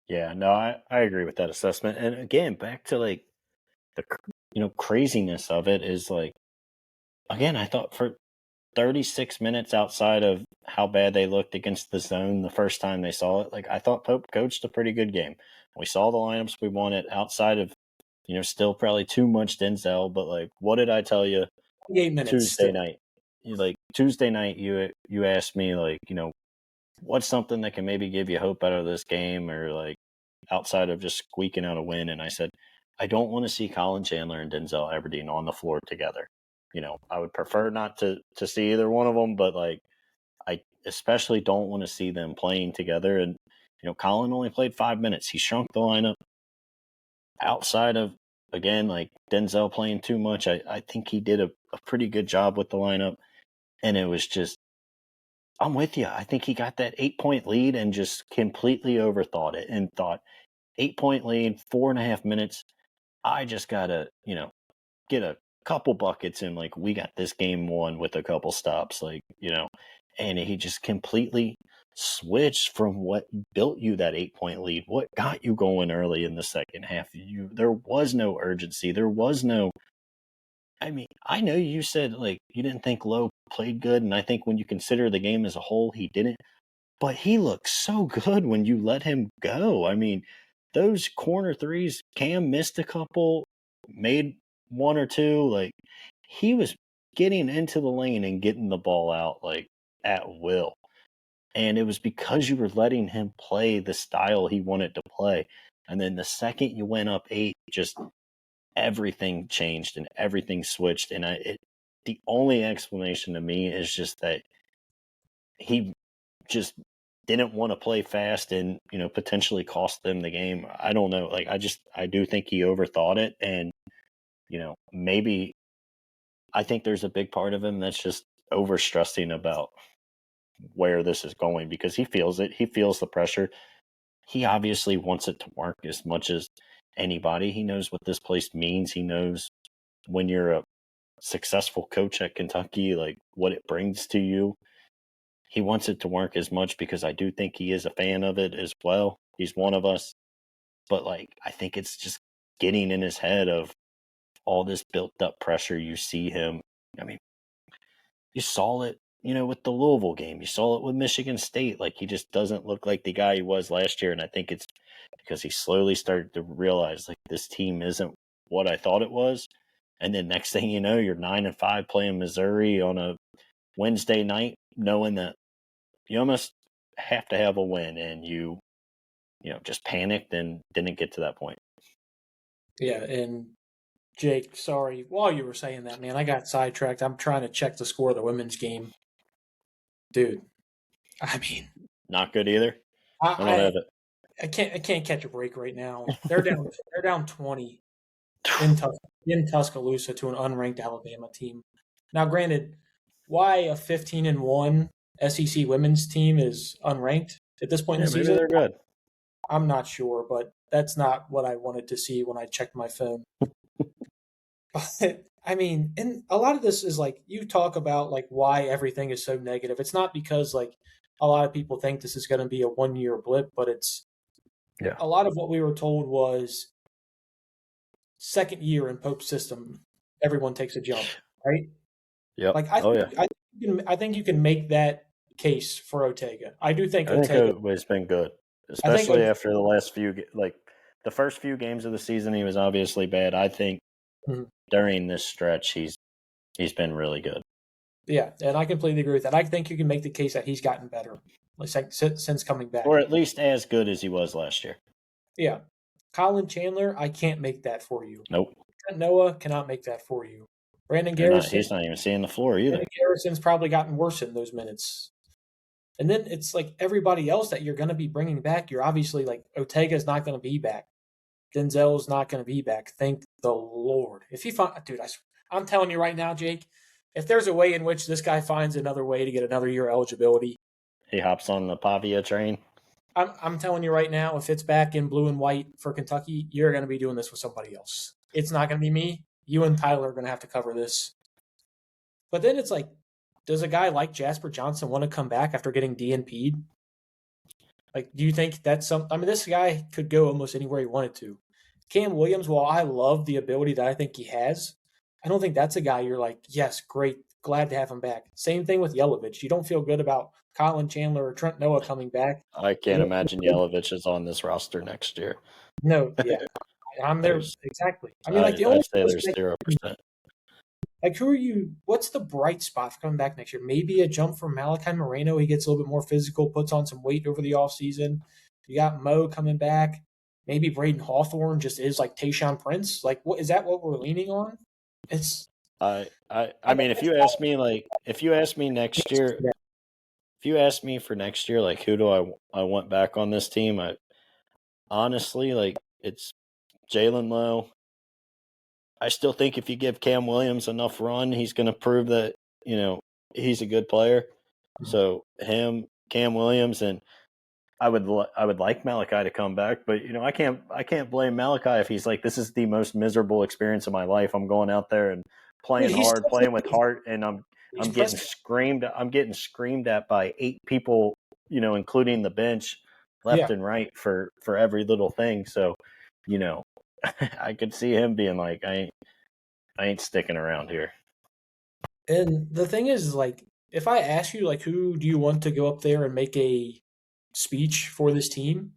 yeah, no, I agree with that assessment. And again, back to like the craziness of it is like, again, I thought for 36 minutes outside of how bad they looked against the zone the first time they saw it, like, I thought Pope coached a pretty good game. We saw the lineups we wanted outside of, still probably too much Denzel, but like, what did I tell you 8 minutes Tuesday still. night? Like, Tuesday night, you asked me, like, what's something that can maybe give you hope out of this game, or like outside of just squeaking out a win? And I said, I don't want to see Colin Chandler and Denzel Aberdeen on the floor together. I would prefer not to see either one of them, but like, I especially don't want to see them playing together. And, Colin only played 5 minutes. He shrunk the lineup outside of, again, like Denzel playing too much. I think he did a pretty good job with the lineup. And it was just, I'm with you. I think he got that 8-point lead and just completely overthought it and thought 8-point lead, 4.5 minutes. I just got to, get a couple buckets and like we got this game won with a couple stops, and he just completely switched from what built you that 8-point lead, what got you going early in the second half. There was no urgency. There was no. I mean, I know you said like you didn't think Lowe played good, and I think when you consider the game as a whole, he didn't. But he looked so good when you let him go. I mean, those corner threes, Cam missed a couple, made one or two. Like, he was getting into the lane and getting the ball out, like, at will. And it was because you were letting him play the style he wanted to play. And then the second you went up 8, just everything changed and everything switched. And the only explanation to me is just that he just didn't want to play fast and, potentially cost them the game. I don't know. Like, I do think he overthought it. And, maybe I think there's a big part of him that's just overstressing about where this is going because he feels it. He feels the pressure. He obviously wants it to work as much as anybody. He knows what this place means. He knows when you're a successful coach at Kentucky, like what it brings to you. He wants it to work as much because I do think he is a fan of it as well. He's one of us. But, like, I think it's just getting in his head of all this built up pressure. You see him. I mean, you saw it, with the Louisville game. You saw it with Michigan State. Like, he just doesn't look like the guy he was last year. And I think it's because he slowly started to realize, like, this team isn't what I thought it was. And then next thing you know, you're 9-5 playing Missouri on a Wednesday night, knowing that you almost have to have a win, and you just panicked and didn't get to that point. Yeah, and Jake, sorry, while you were saying that, man, I got sidetracked. I'm trying to check the score of the women's game. Dude, I mean, not good either. I don't have it. I can't catch a break right now. They're down 20 in Tuscaloosa to an unranked Alabama team. Now, granted, why a 15-1 SEC women's team is unranked at this point in the season? Maybe they're good. I'm not sure, but that's not what I wanted to see when I checked my phone. But I mean, and a lot of this is like you talk about like why everything is so negative. It's not because like a lot of people think this is going to be a 1-year blip, but it's a lot of what we were told was second year in Pope's system, everyone takes a jump, right? Yeah. Like I think you can make that case for Ortega. I do think Ortega has been good, especially after the last few, like the first few games of the season. He was obviously bad. I think during this stretch, he's been really good. Yeah, and I completely agree with that. I think you can make the case that he's gotten better since coming back, or at least as good as he was last year. Yeah, Colin Chandler, I can't make that for you. Nope. Trent Noah cannot make that for you. Brandon Garrison, he's not even seeing the floor either. Brandon Garrison's probably gotten worse in those minutes. And then it's like everybody else that you're going to be bringing back. You're obviously like Ortega's not going to be back. Denzel's not going to be back. Thank the Lord. If he dude, I'm telling you right now, Jake, if there's a way in which this guy finds another way to get another year eligibility, he hops on the Pavia train. I'm telling you right now, if it's back in blue and white for Kentucky, you're going to be doing this with somebody else. It's not going to be me. You and Tyler are going to have to cover this. But then it's like, does a guy like Jasper Johnson want to come back after getting DNP'd? Like, do you think that's I mean, this guy could go almost anywhere he wanted to. Cam Williams, while I love the ability that I think he has, I don't think that's a guy you're like, yes, great, glad to have him back. Same thing with Yelovich. You don't feel good about Colin Chandler or Trent Noah coming back. I can't imagine Yelovich is on this roster next year. No, yeah. I'm there. Exactly. I mean, like, the only I'd say there's 0%. Like, what's the bright spot for coming back next year? Maybe a jump from Malachi Moreno. He gets a little bit more physical, puts on some weight over the offseason. You got Mo coming back. Maybe Braden Hawthorne just is like Tayshaun Prince. Like, is that what we're leaning on? I mean, if you ask me next year, if you ask me for next year, like who do I want back on this team? I honestly like it's Jalen Lowe. I still think if you give Cam Williams enough run, he's going to prove that he's a good player. So him, Cam Williams, and I would like Malachi to come back, but I can't blame Malachi if he's like, this is the most miserable experience of my life. I'm going out there and Dude, playing hard, playing with heart, and he's I'm getting pressing. screamed. I'm getting screamed at by 8 people, including the bench, left Yeah. and right for every little thing. So, I could see him being like, I ain't sticking around here. And the thing is, like, if I ask you, like, who do you want to go up there and make a speech for this team?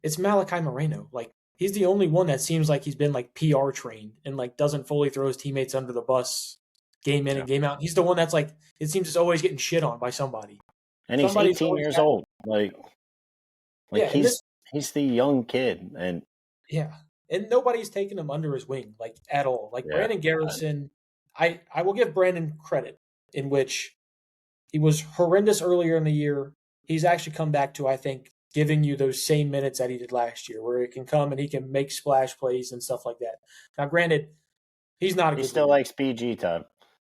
It's Malachi Moreno. Like, he's the only one that seems like he's been, like, PR trained and, like, doesn't fully throw his teammates under the bus game in Yeah. and game out. He's the one that's, like, it seems is always getting shit on by somebody. And he's Somebody's 18 always years got, old. Like yeah, and this, he's the young kid, and yeah. And nobody's taking him under his wing, like, at all. Like, yeah, Brandon Garrison, I will give Brandon credit in which he was horrendous earlier in the year. He's actually come back to, I think, giving you those same minutes that he did last year, where he can come and he can make splash plays and stuff like that. Now, granted, he's not a he good still leader. likes PG time.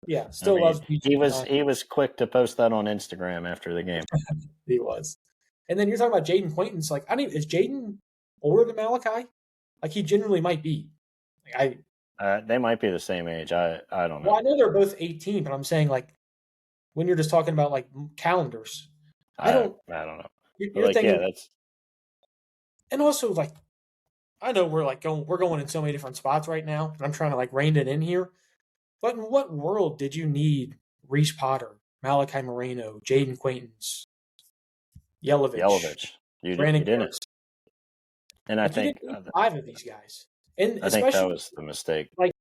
Yeah, I still mean, loves PG time. he was quick to post that on Instagram after the game. He was. And then you're talking about Jaden Quaintance. Like, I don't even, is Jaden older than Malachi? Like, he genuinely might be. Like, They might be the same age. I don't know. well, I know they're both 18, but I'm saying, like, when you're just talking about, like, calendars, I don't, I don't know. But you're like, yeah, thinking, that's and also, like, I know we're going in so many different spots right now, and I'm trying to like rein it in here. But in what world did you need Reese Potter, Malachi Moreno, Jaden Quaintance, Yelovich, Yelovich. Brandon You didn't, Garrison? and Like you didn't need 5 of these guys, and I think that especially was the mistake. like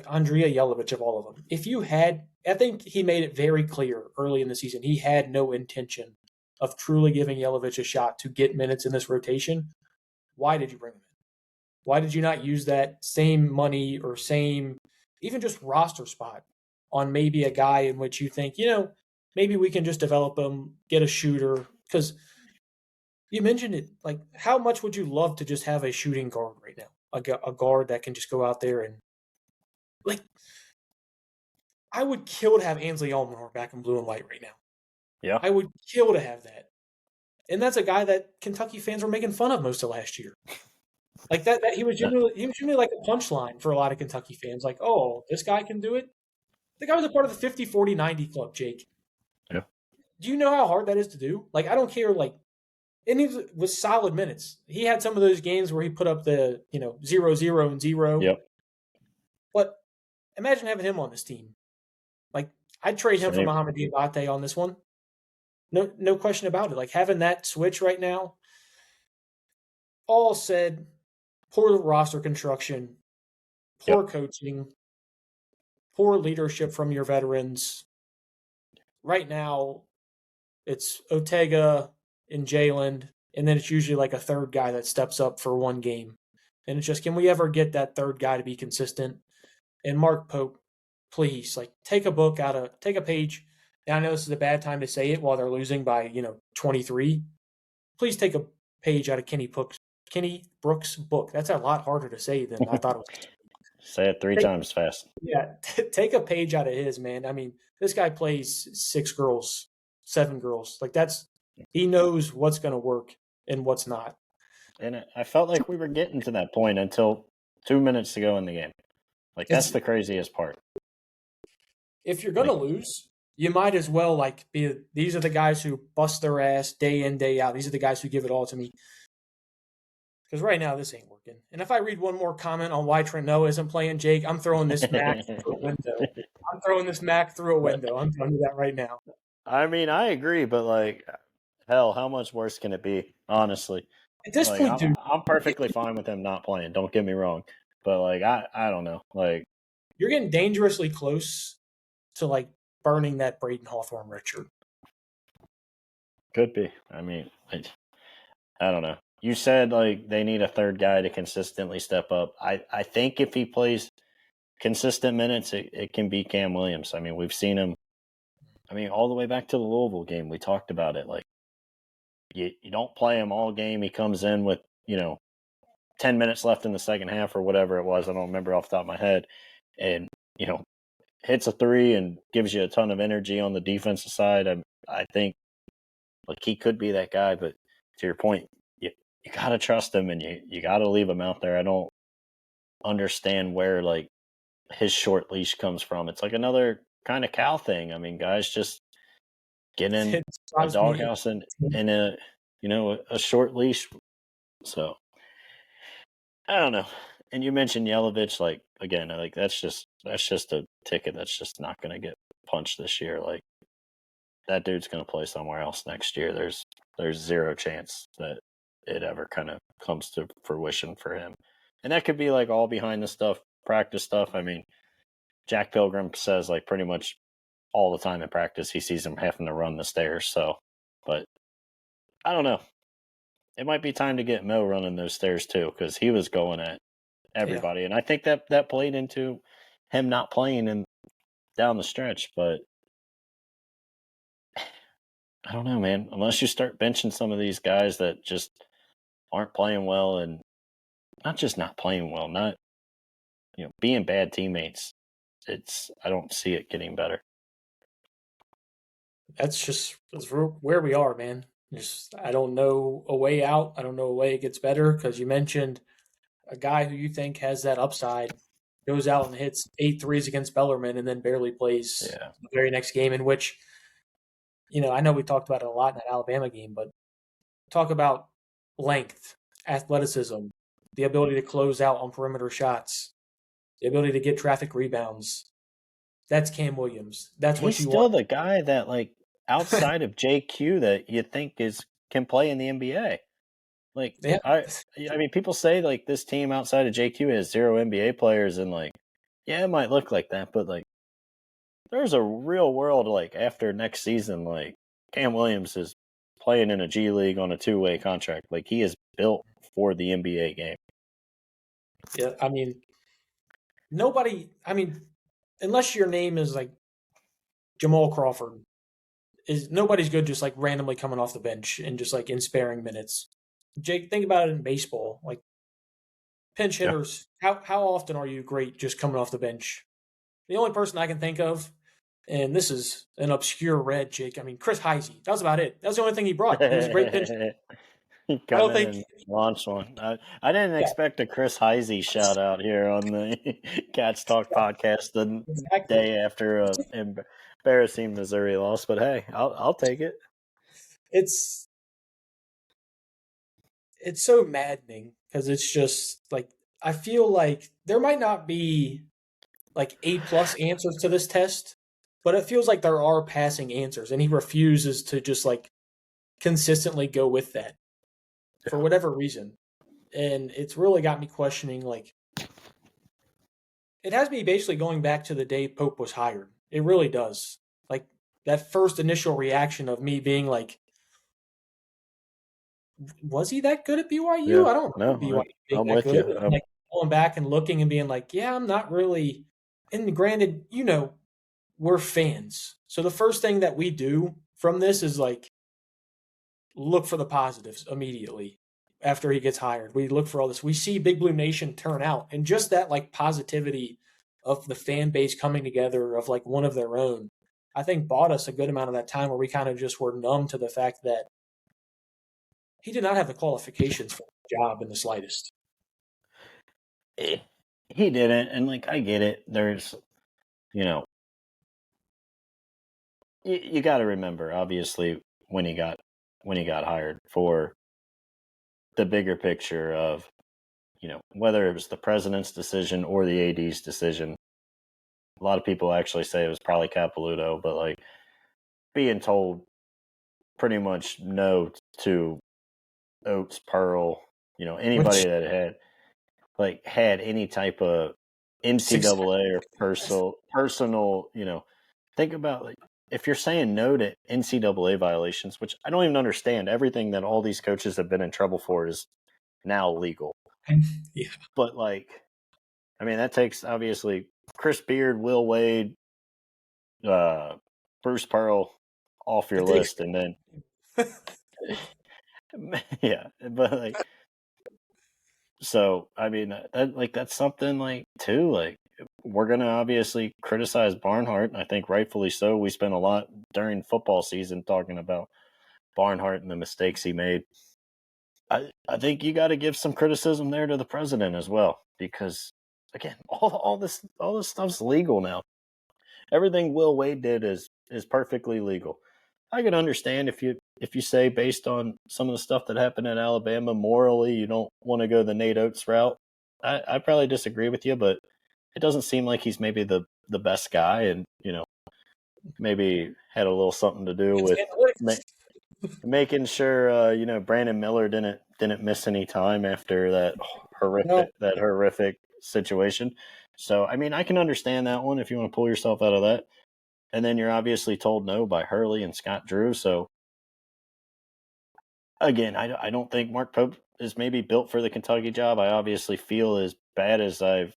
Andrea Yelovich of all of them. If you had, I think he made it very clear early in the season he had no intention of truly giving Yelovich a shot to get minutes in this rotation. Why did you bring him in? Why did you not use that same money or same, even just roster spot on maybe a guy in which you think, maybe we can just develop him, get a shooter? Because you mentioned it. Like, how much would you love to just have a shooting guard right now? A guard that can just go out there and, like, I would kill to have Ansley Elmore back in blue and white right now. Yeah, I would kill to have that. And that's a guy that Kentucky fans were making fun of most of last year. Like that he was generally like a punchline for a lot of Kentucky fans. Like, oh, this guy can do it. The guy was a part of the 50-40-90 club, Jake. Yeah. Do you know how hard that is to do? Like, I don't care. Like, and he was solid minutes. He had some of those games where he put up the 0-0 and 0. Yep. But imagine having him on this team. Like, I'd trade him for Mohamed Diabate on this one. No question about it. Like, having that switch right now. All said, poor roster construction, poor coaching, poor leadership from your veterans. Right now, it's Ortega and Jalen, and then it's usually like a third guy that steps up for one game. And it's just, can we ever get that third guy to be consistent? And Mark Pope, please, like, take a page. And I know this is a bad time to say it while they're losing by 23. Please take a page out of Kenny Brooks' book. That's a lot harder to say than I thought it was. Say it 3 times fast. Yeah, take a page out of his, man. I mean, this guy plays 6 girls, 7 girls. Like, he knows what's going to work and what's not. And I felt like we were getting to that point until 2 minutes to go in the game. Like, that's the craziest part. If you're going to lose, you might as well, like, these are the guys who bust their ass day in, day out. These are the guys who give it all to me. Because right now, this ain't working. And if I read one more comment on why Trent Noah isn't playing, Jake, I'm throwing this Mac through a window. I'm throwing this Mac through a window. I'm telling you that right now. I mean, I agree, but, like, hell, how much worse can it be, honestly? At this point, dude. I'm perfectly fine with him not playing. Don't get me wrong. But, like, I don't know. Like, you're getting dangerously close to, like, burning that Braden Hawthorne redshirt. Could be. I mean, I don't know. You said, like, they need a third guy to consistently step up. I think if he plays consistent minutes, it can be Cam Williams. I mean, we've seen him I mean, all the way back to the Louisville game, we talked about it. Like, you don't play him all game. He comes in with, 10 minutes left in the second half or whatever it was. I don't remember off the top of my head. And, hits a three and gives you a ton of energy on the defensive side. I think, like, he could be that guy. But to your point, you got to trust him and you got to leave him out there. I don't understand where, like, his short leash comes from. It's like another kind of Cal thing. I mean, guys just get in It a drives me. doghouse and in a a short leash. So I don't know. And you mentioned Yelovich, like, again, like that's just a ticket that's just not going to get punched this year. Like, that dude's going to play somewhere else next year. There's zero chance that it ever kind of comes to fruition for him. And that could be like all behind the stuff, practice stuff. I mean, Jack Pilgrim says, like, pretty much all the time in practice he sees him having to run the stairs. So, but I don't know. It might be time to get Mo running those stairs too, because he was going at Yeah, everybody, and I think that played into him not playing and down the stretch. But I don't know, man. Unless you start benching some of these guys that just aren't playing well, and not just not playing well, not being bad teammates. I don't see it getting better. that's where we are, man. Just I don't know a way out. I don't know a way it gets better because you mentioned a guy who you think has that upside goes out and hits 8 threes against Bellarmine and then barely plays Yeah, the very next game. In which I know we talked about it a lot in that Alabama game, but talk about length, athleticism, the ability to close out on perimeter shots, the ability to get traffic rebounds. That's Cam Williams. That's he's what you want. still the guy that, like, outside of JQ that you think can play in the NBA. Like, Yeah, I mean, people say, like, this team outside of JQ has zero NBA players, and, like, yeah, it might look like that, but, like, there's a real world, like, after next season, like, Cam Williams is playing in a G League on a two-way contract. Like, he is built for the NBA game. yeah. I mean, nobody. I mean, unless your name is like Jamal Crawford, is nobody's good just like randomly coming off the bench and just like in sparing minutes. Jake, think about it in baseball. Like pinch Yeah. hitters, how often are you great just coming off the bench? The only person I can think of, and this is an obscure red, Jake. I mean, Chris Heisey. That was about it. That was the only thing he brought. He was a great pinch. I Come don't in think. and launch one. I didn't Yeah, expect a Chris Heisey shout out here on the Cats Talk podcast the exactly. day after a embarrassing Missouri loss, but hey, I'll take it. It's it's so maddening because it's just like I feel like there might not be like A+ answers to this test, but it feels like there are passing answers, and he refuses to just like consistently go with that for Yeah. whatever reason. And it's really got me questioning like it has me basically going back to the day Pope was hired. It really does. Like that first initial reaction of me being like, was he that good at BYU? Yeah. I don't remember No, BYU being I'm that with good. you. And like going back and looking and being like, yeah, I'm not really. And granted, we're fans. So the first thing that we do from this is like look for the positives immediately after he gets hired. We look for all this. We see Big Blue Nation turn out and just that like positivity of the fan base coming together of like one of their own. I think bought us a good amount of that time where we kind of just were numb to the fact that he did not have the qualifications for the job in the slightest. Eh, He didn't, and, like, I get it. There's, you know, you got to remember, obviously, when he got hired for the bigger picture of, whether it was the president's decision or the AD's decision. A lot of people actually say it was probably Capilouto, but, like, being told pretty much no to Oates, Pearl, anybody Which that had any type of success NCAA or personal, think about, like, if you're saying no to NCAA violations, which I don't even understand, everything that all these coaches have been in trouble for is now legal. yeah. But, like, I mean, that takes, obviously, Chris Beard, Will Wade, Bruce Pearl off your But the list, and then yeah, but like, so I mean, that's something like too. Like, we're gonna obviously criticize Barnhart, and I think rightfully so. We spent a lot during football season talking about Barnhart and the mistakes he made. I think you got to give some criticism there to the president as well, because again, all this stuff's legal now. Everything Will Wade did is perfectly legal. I can understand if you say, based on some of the stuff that happened in Alabama, morally you don't want to go the Nate Oates route. I probably disagree with you, but it doesn't seem like he's maybe the best guy, and maybe had a little something to do with making sure Brandon Miller didn't miss any time after that no, horrific situation. So I mean, I can understand that one if you want to pull yourself out of that. And then you're obviously told no by Hurley and Scott Drew. So again, I don't think Mark Pope is maybe built for the Kentucky job. I obviously feel as bad as I've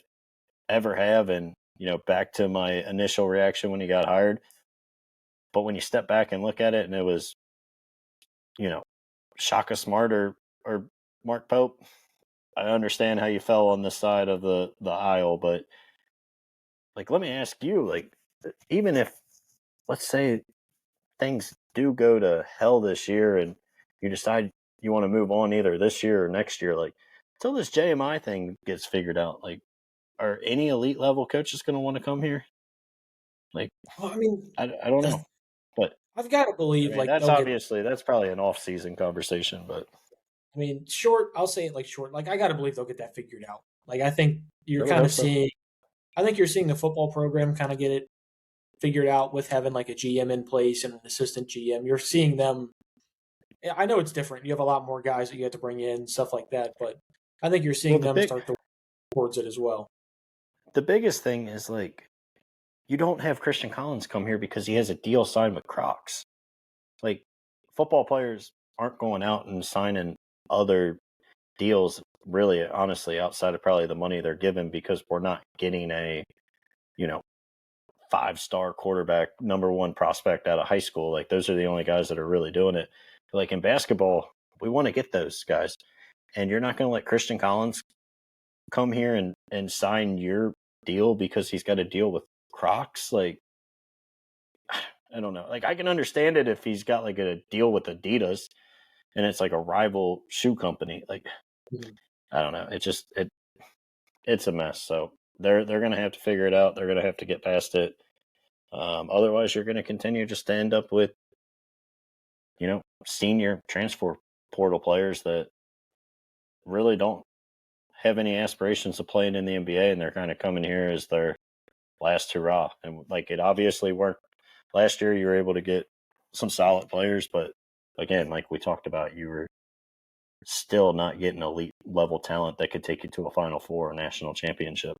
ever have, and back to my initial reaction when he got hired. But when you step back and look at it, and it was Shaka Smart or Mark Pope, I understand how you fell on this side of the aisle. But like, let me ask you, like, even if, let's say, things do go to hell this year and you decide you want to move on either this year or next year, like, until this JMI thing gets figured out, like, are any elite level coaches going to want to come here? Like, well, I mean, I don't know, but I've got to I believe mean, like they'll get. that's probably an off season conversation, but I mean, short. I'll say it like short. Like I got to believe they'll get that figured out. Like I think I you're would kind of hope so. seeing. I think you're seeing the football program kind of get it figured out with having like a GM in place and an assistant GM. You're seeing them. I know it's different. You have a lot more guys that you have to bring in, stuff like that. But I think you're Well, seeing them start to work towards it as well. the biggest thing is, like, you don't have Christian Collins come here because he has a deal signed with Crocs. Like, football players aren't going out and signing other deals, really, honestly, outside of probably the money they're given, because we're not getting a, 5-star quarterback, number one prospect out of high school. Like, those are the only guys that are really doing it. But like in basketball, we want to get those guys. And you're not going to let Christian Collins come here and sign your deal because he's got a deal with Crocs. Like, I don't know. Like, I can understand it if he's got like a deal with Adidas and it's like a rival shoe company. Like, Mhm. I don't know. It's a mess. So they're going to have to figure it out. They're going to have to get past it. Otherwise, you're going to continue just to end up with, senior transfer portal players that really don't have any aspirations of playing in the NBA, and they're kind of coming here as their last hurrah. And like, it obviously worked last year. You were able to get some solid players, but again, like we talked about, you were still not getting elite level talent that could take you to a Final Four or national championship.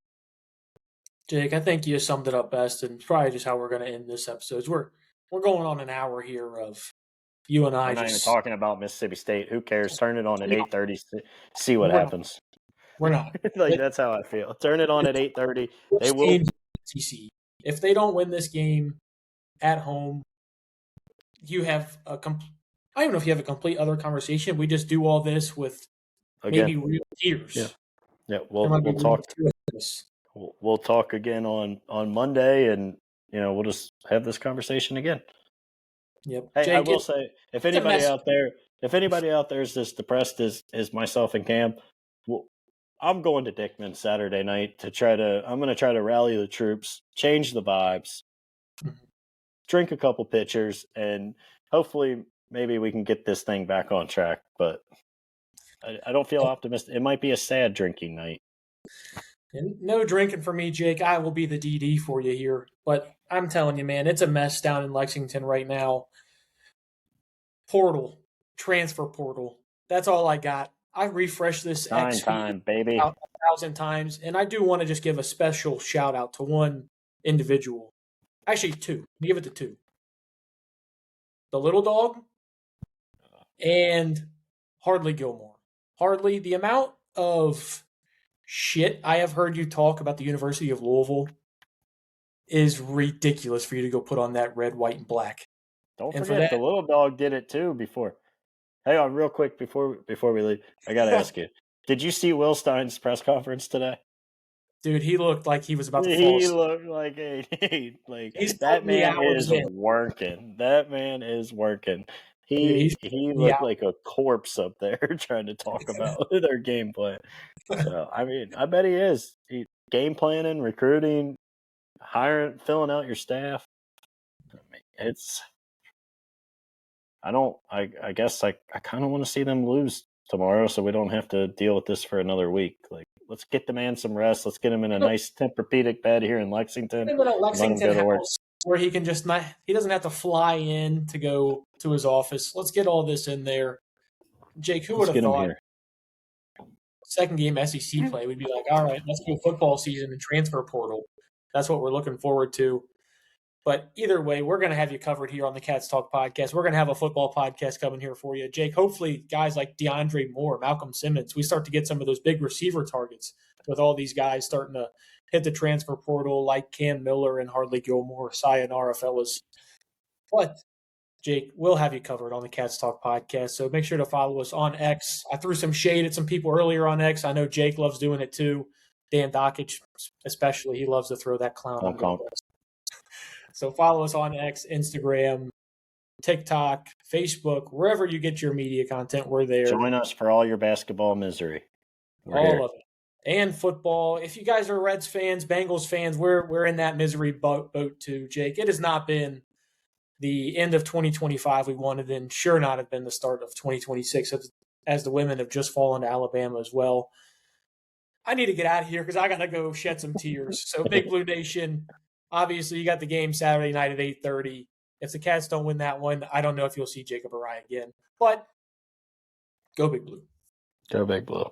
Jake, I think you summed it up best, and it's probably just how we're going to end this episode. We're going on an hour here of you and I I'm not even just. talking about Mississippi State. Who cares? Turn it on at 8:30. See what We're not. happens. We're not. Like, that's how I feel. Turn it on at 8:30. They Worst will. games in the SEC. If they don't win this game at home, you have a I don't know if you have a complete other conversation. We just do all this with Again. maybe real Yeah. tears. Yeah. There We'll might be we'll real talk. tears in this. We'll talk again on Monday, and we'll just have this conversation again. Yep, Hey, I Jake, will say, if it's a anybody mess. out there is as depressed as myself and Cam, well, I'm going to Dickman Saturday night I'm going to try to rally the troops, change the vibes, drink a couple pitchers, and hopefully maybe we can get this thing back on track. But I don't feel optimistic. It might be a sad drinking night. And no drinking for me, Jake. I will be the DD for you here. But I'm telling you, man, it's a mess down in Lexington right now. Portal, transfer portal. That's all I got. I refreshed this Sign X feed time, baby. about 1,000 times, and I do want to just give a special shout out to one individual. Actually, two. Give it to two. The little dog and Hardly Gilmore. Hardly, the amount of shit I have heard you talk about the University of Louisville is ridiculous for you to go put on that red, white, and black. Don't And for forget, that, the little dog did it too before. Hang on, real quick before we leave, I got to ask you: did you see Will Stein's press conference today? dude, he looked like he was about to fall He asleep. looked like like He's that putting the man hours is in. working. That man is working. Dude, he's He putting the looked hours. like a corpse up there trying to talk about their game plan. So I mean, I bet he is. Game planning, recruiting, hiring, filling out your staff. I mean, it's. I don't. I guess I kind of want to see them lose tomorrow, so we don't have to deal with this for another week. Like, let's get the man some rest. Let's get him in a nice Tempur-Pedic bed here in Lexington, Put him in a and let him Lexington go to work. house where he can just not. He doesn't have to fly in to go to his office. Let's get all this in there. Jake, who would Let's have get him thought here. second game SEC play, we'd be like, all right, let's go football season and transfer portal. That's what we're looking forward to. But either way, we're going to have you covered here on the Cats Talk podcast. We're going to have a football podcast coming here for you. Jake, hopefully guys like DeAndre Moore, Malcolm Simmons, we start to get some of those big receiver targets with all these guys starting to hit the transfer portal like Cam Miller and Hardly Gilmore. Sayonara, fellas. But Jake, we'll have you covered on the Cats Talk podcast. So make sure to follow us on X. I threw some shade at some people earlier on X. I know Jake loves doing it too. Dan Dockich, especially, he loves to throw that clown under the bus. So follow us on X, Instagram, TikTok, Facebook, wherever you get your media content. We're there. Join us for all your basketball misery. All of it. And football. If you guys are Reds fans, Bengals fans, we're in that misery boat too, Jake. It has not been the end of 2025 we wanted, and sure not have been the start of 2026 as the women have just fallen to Alabama as well. I need to get out of here because I got to go shed some tears. So Big Blue Nation, obviously you got the game Saturday night at 8:30. If the Cats don't win that one, I don't know if you'll see Jacob Araya again. But go Big Blue. Go Big Blue.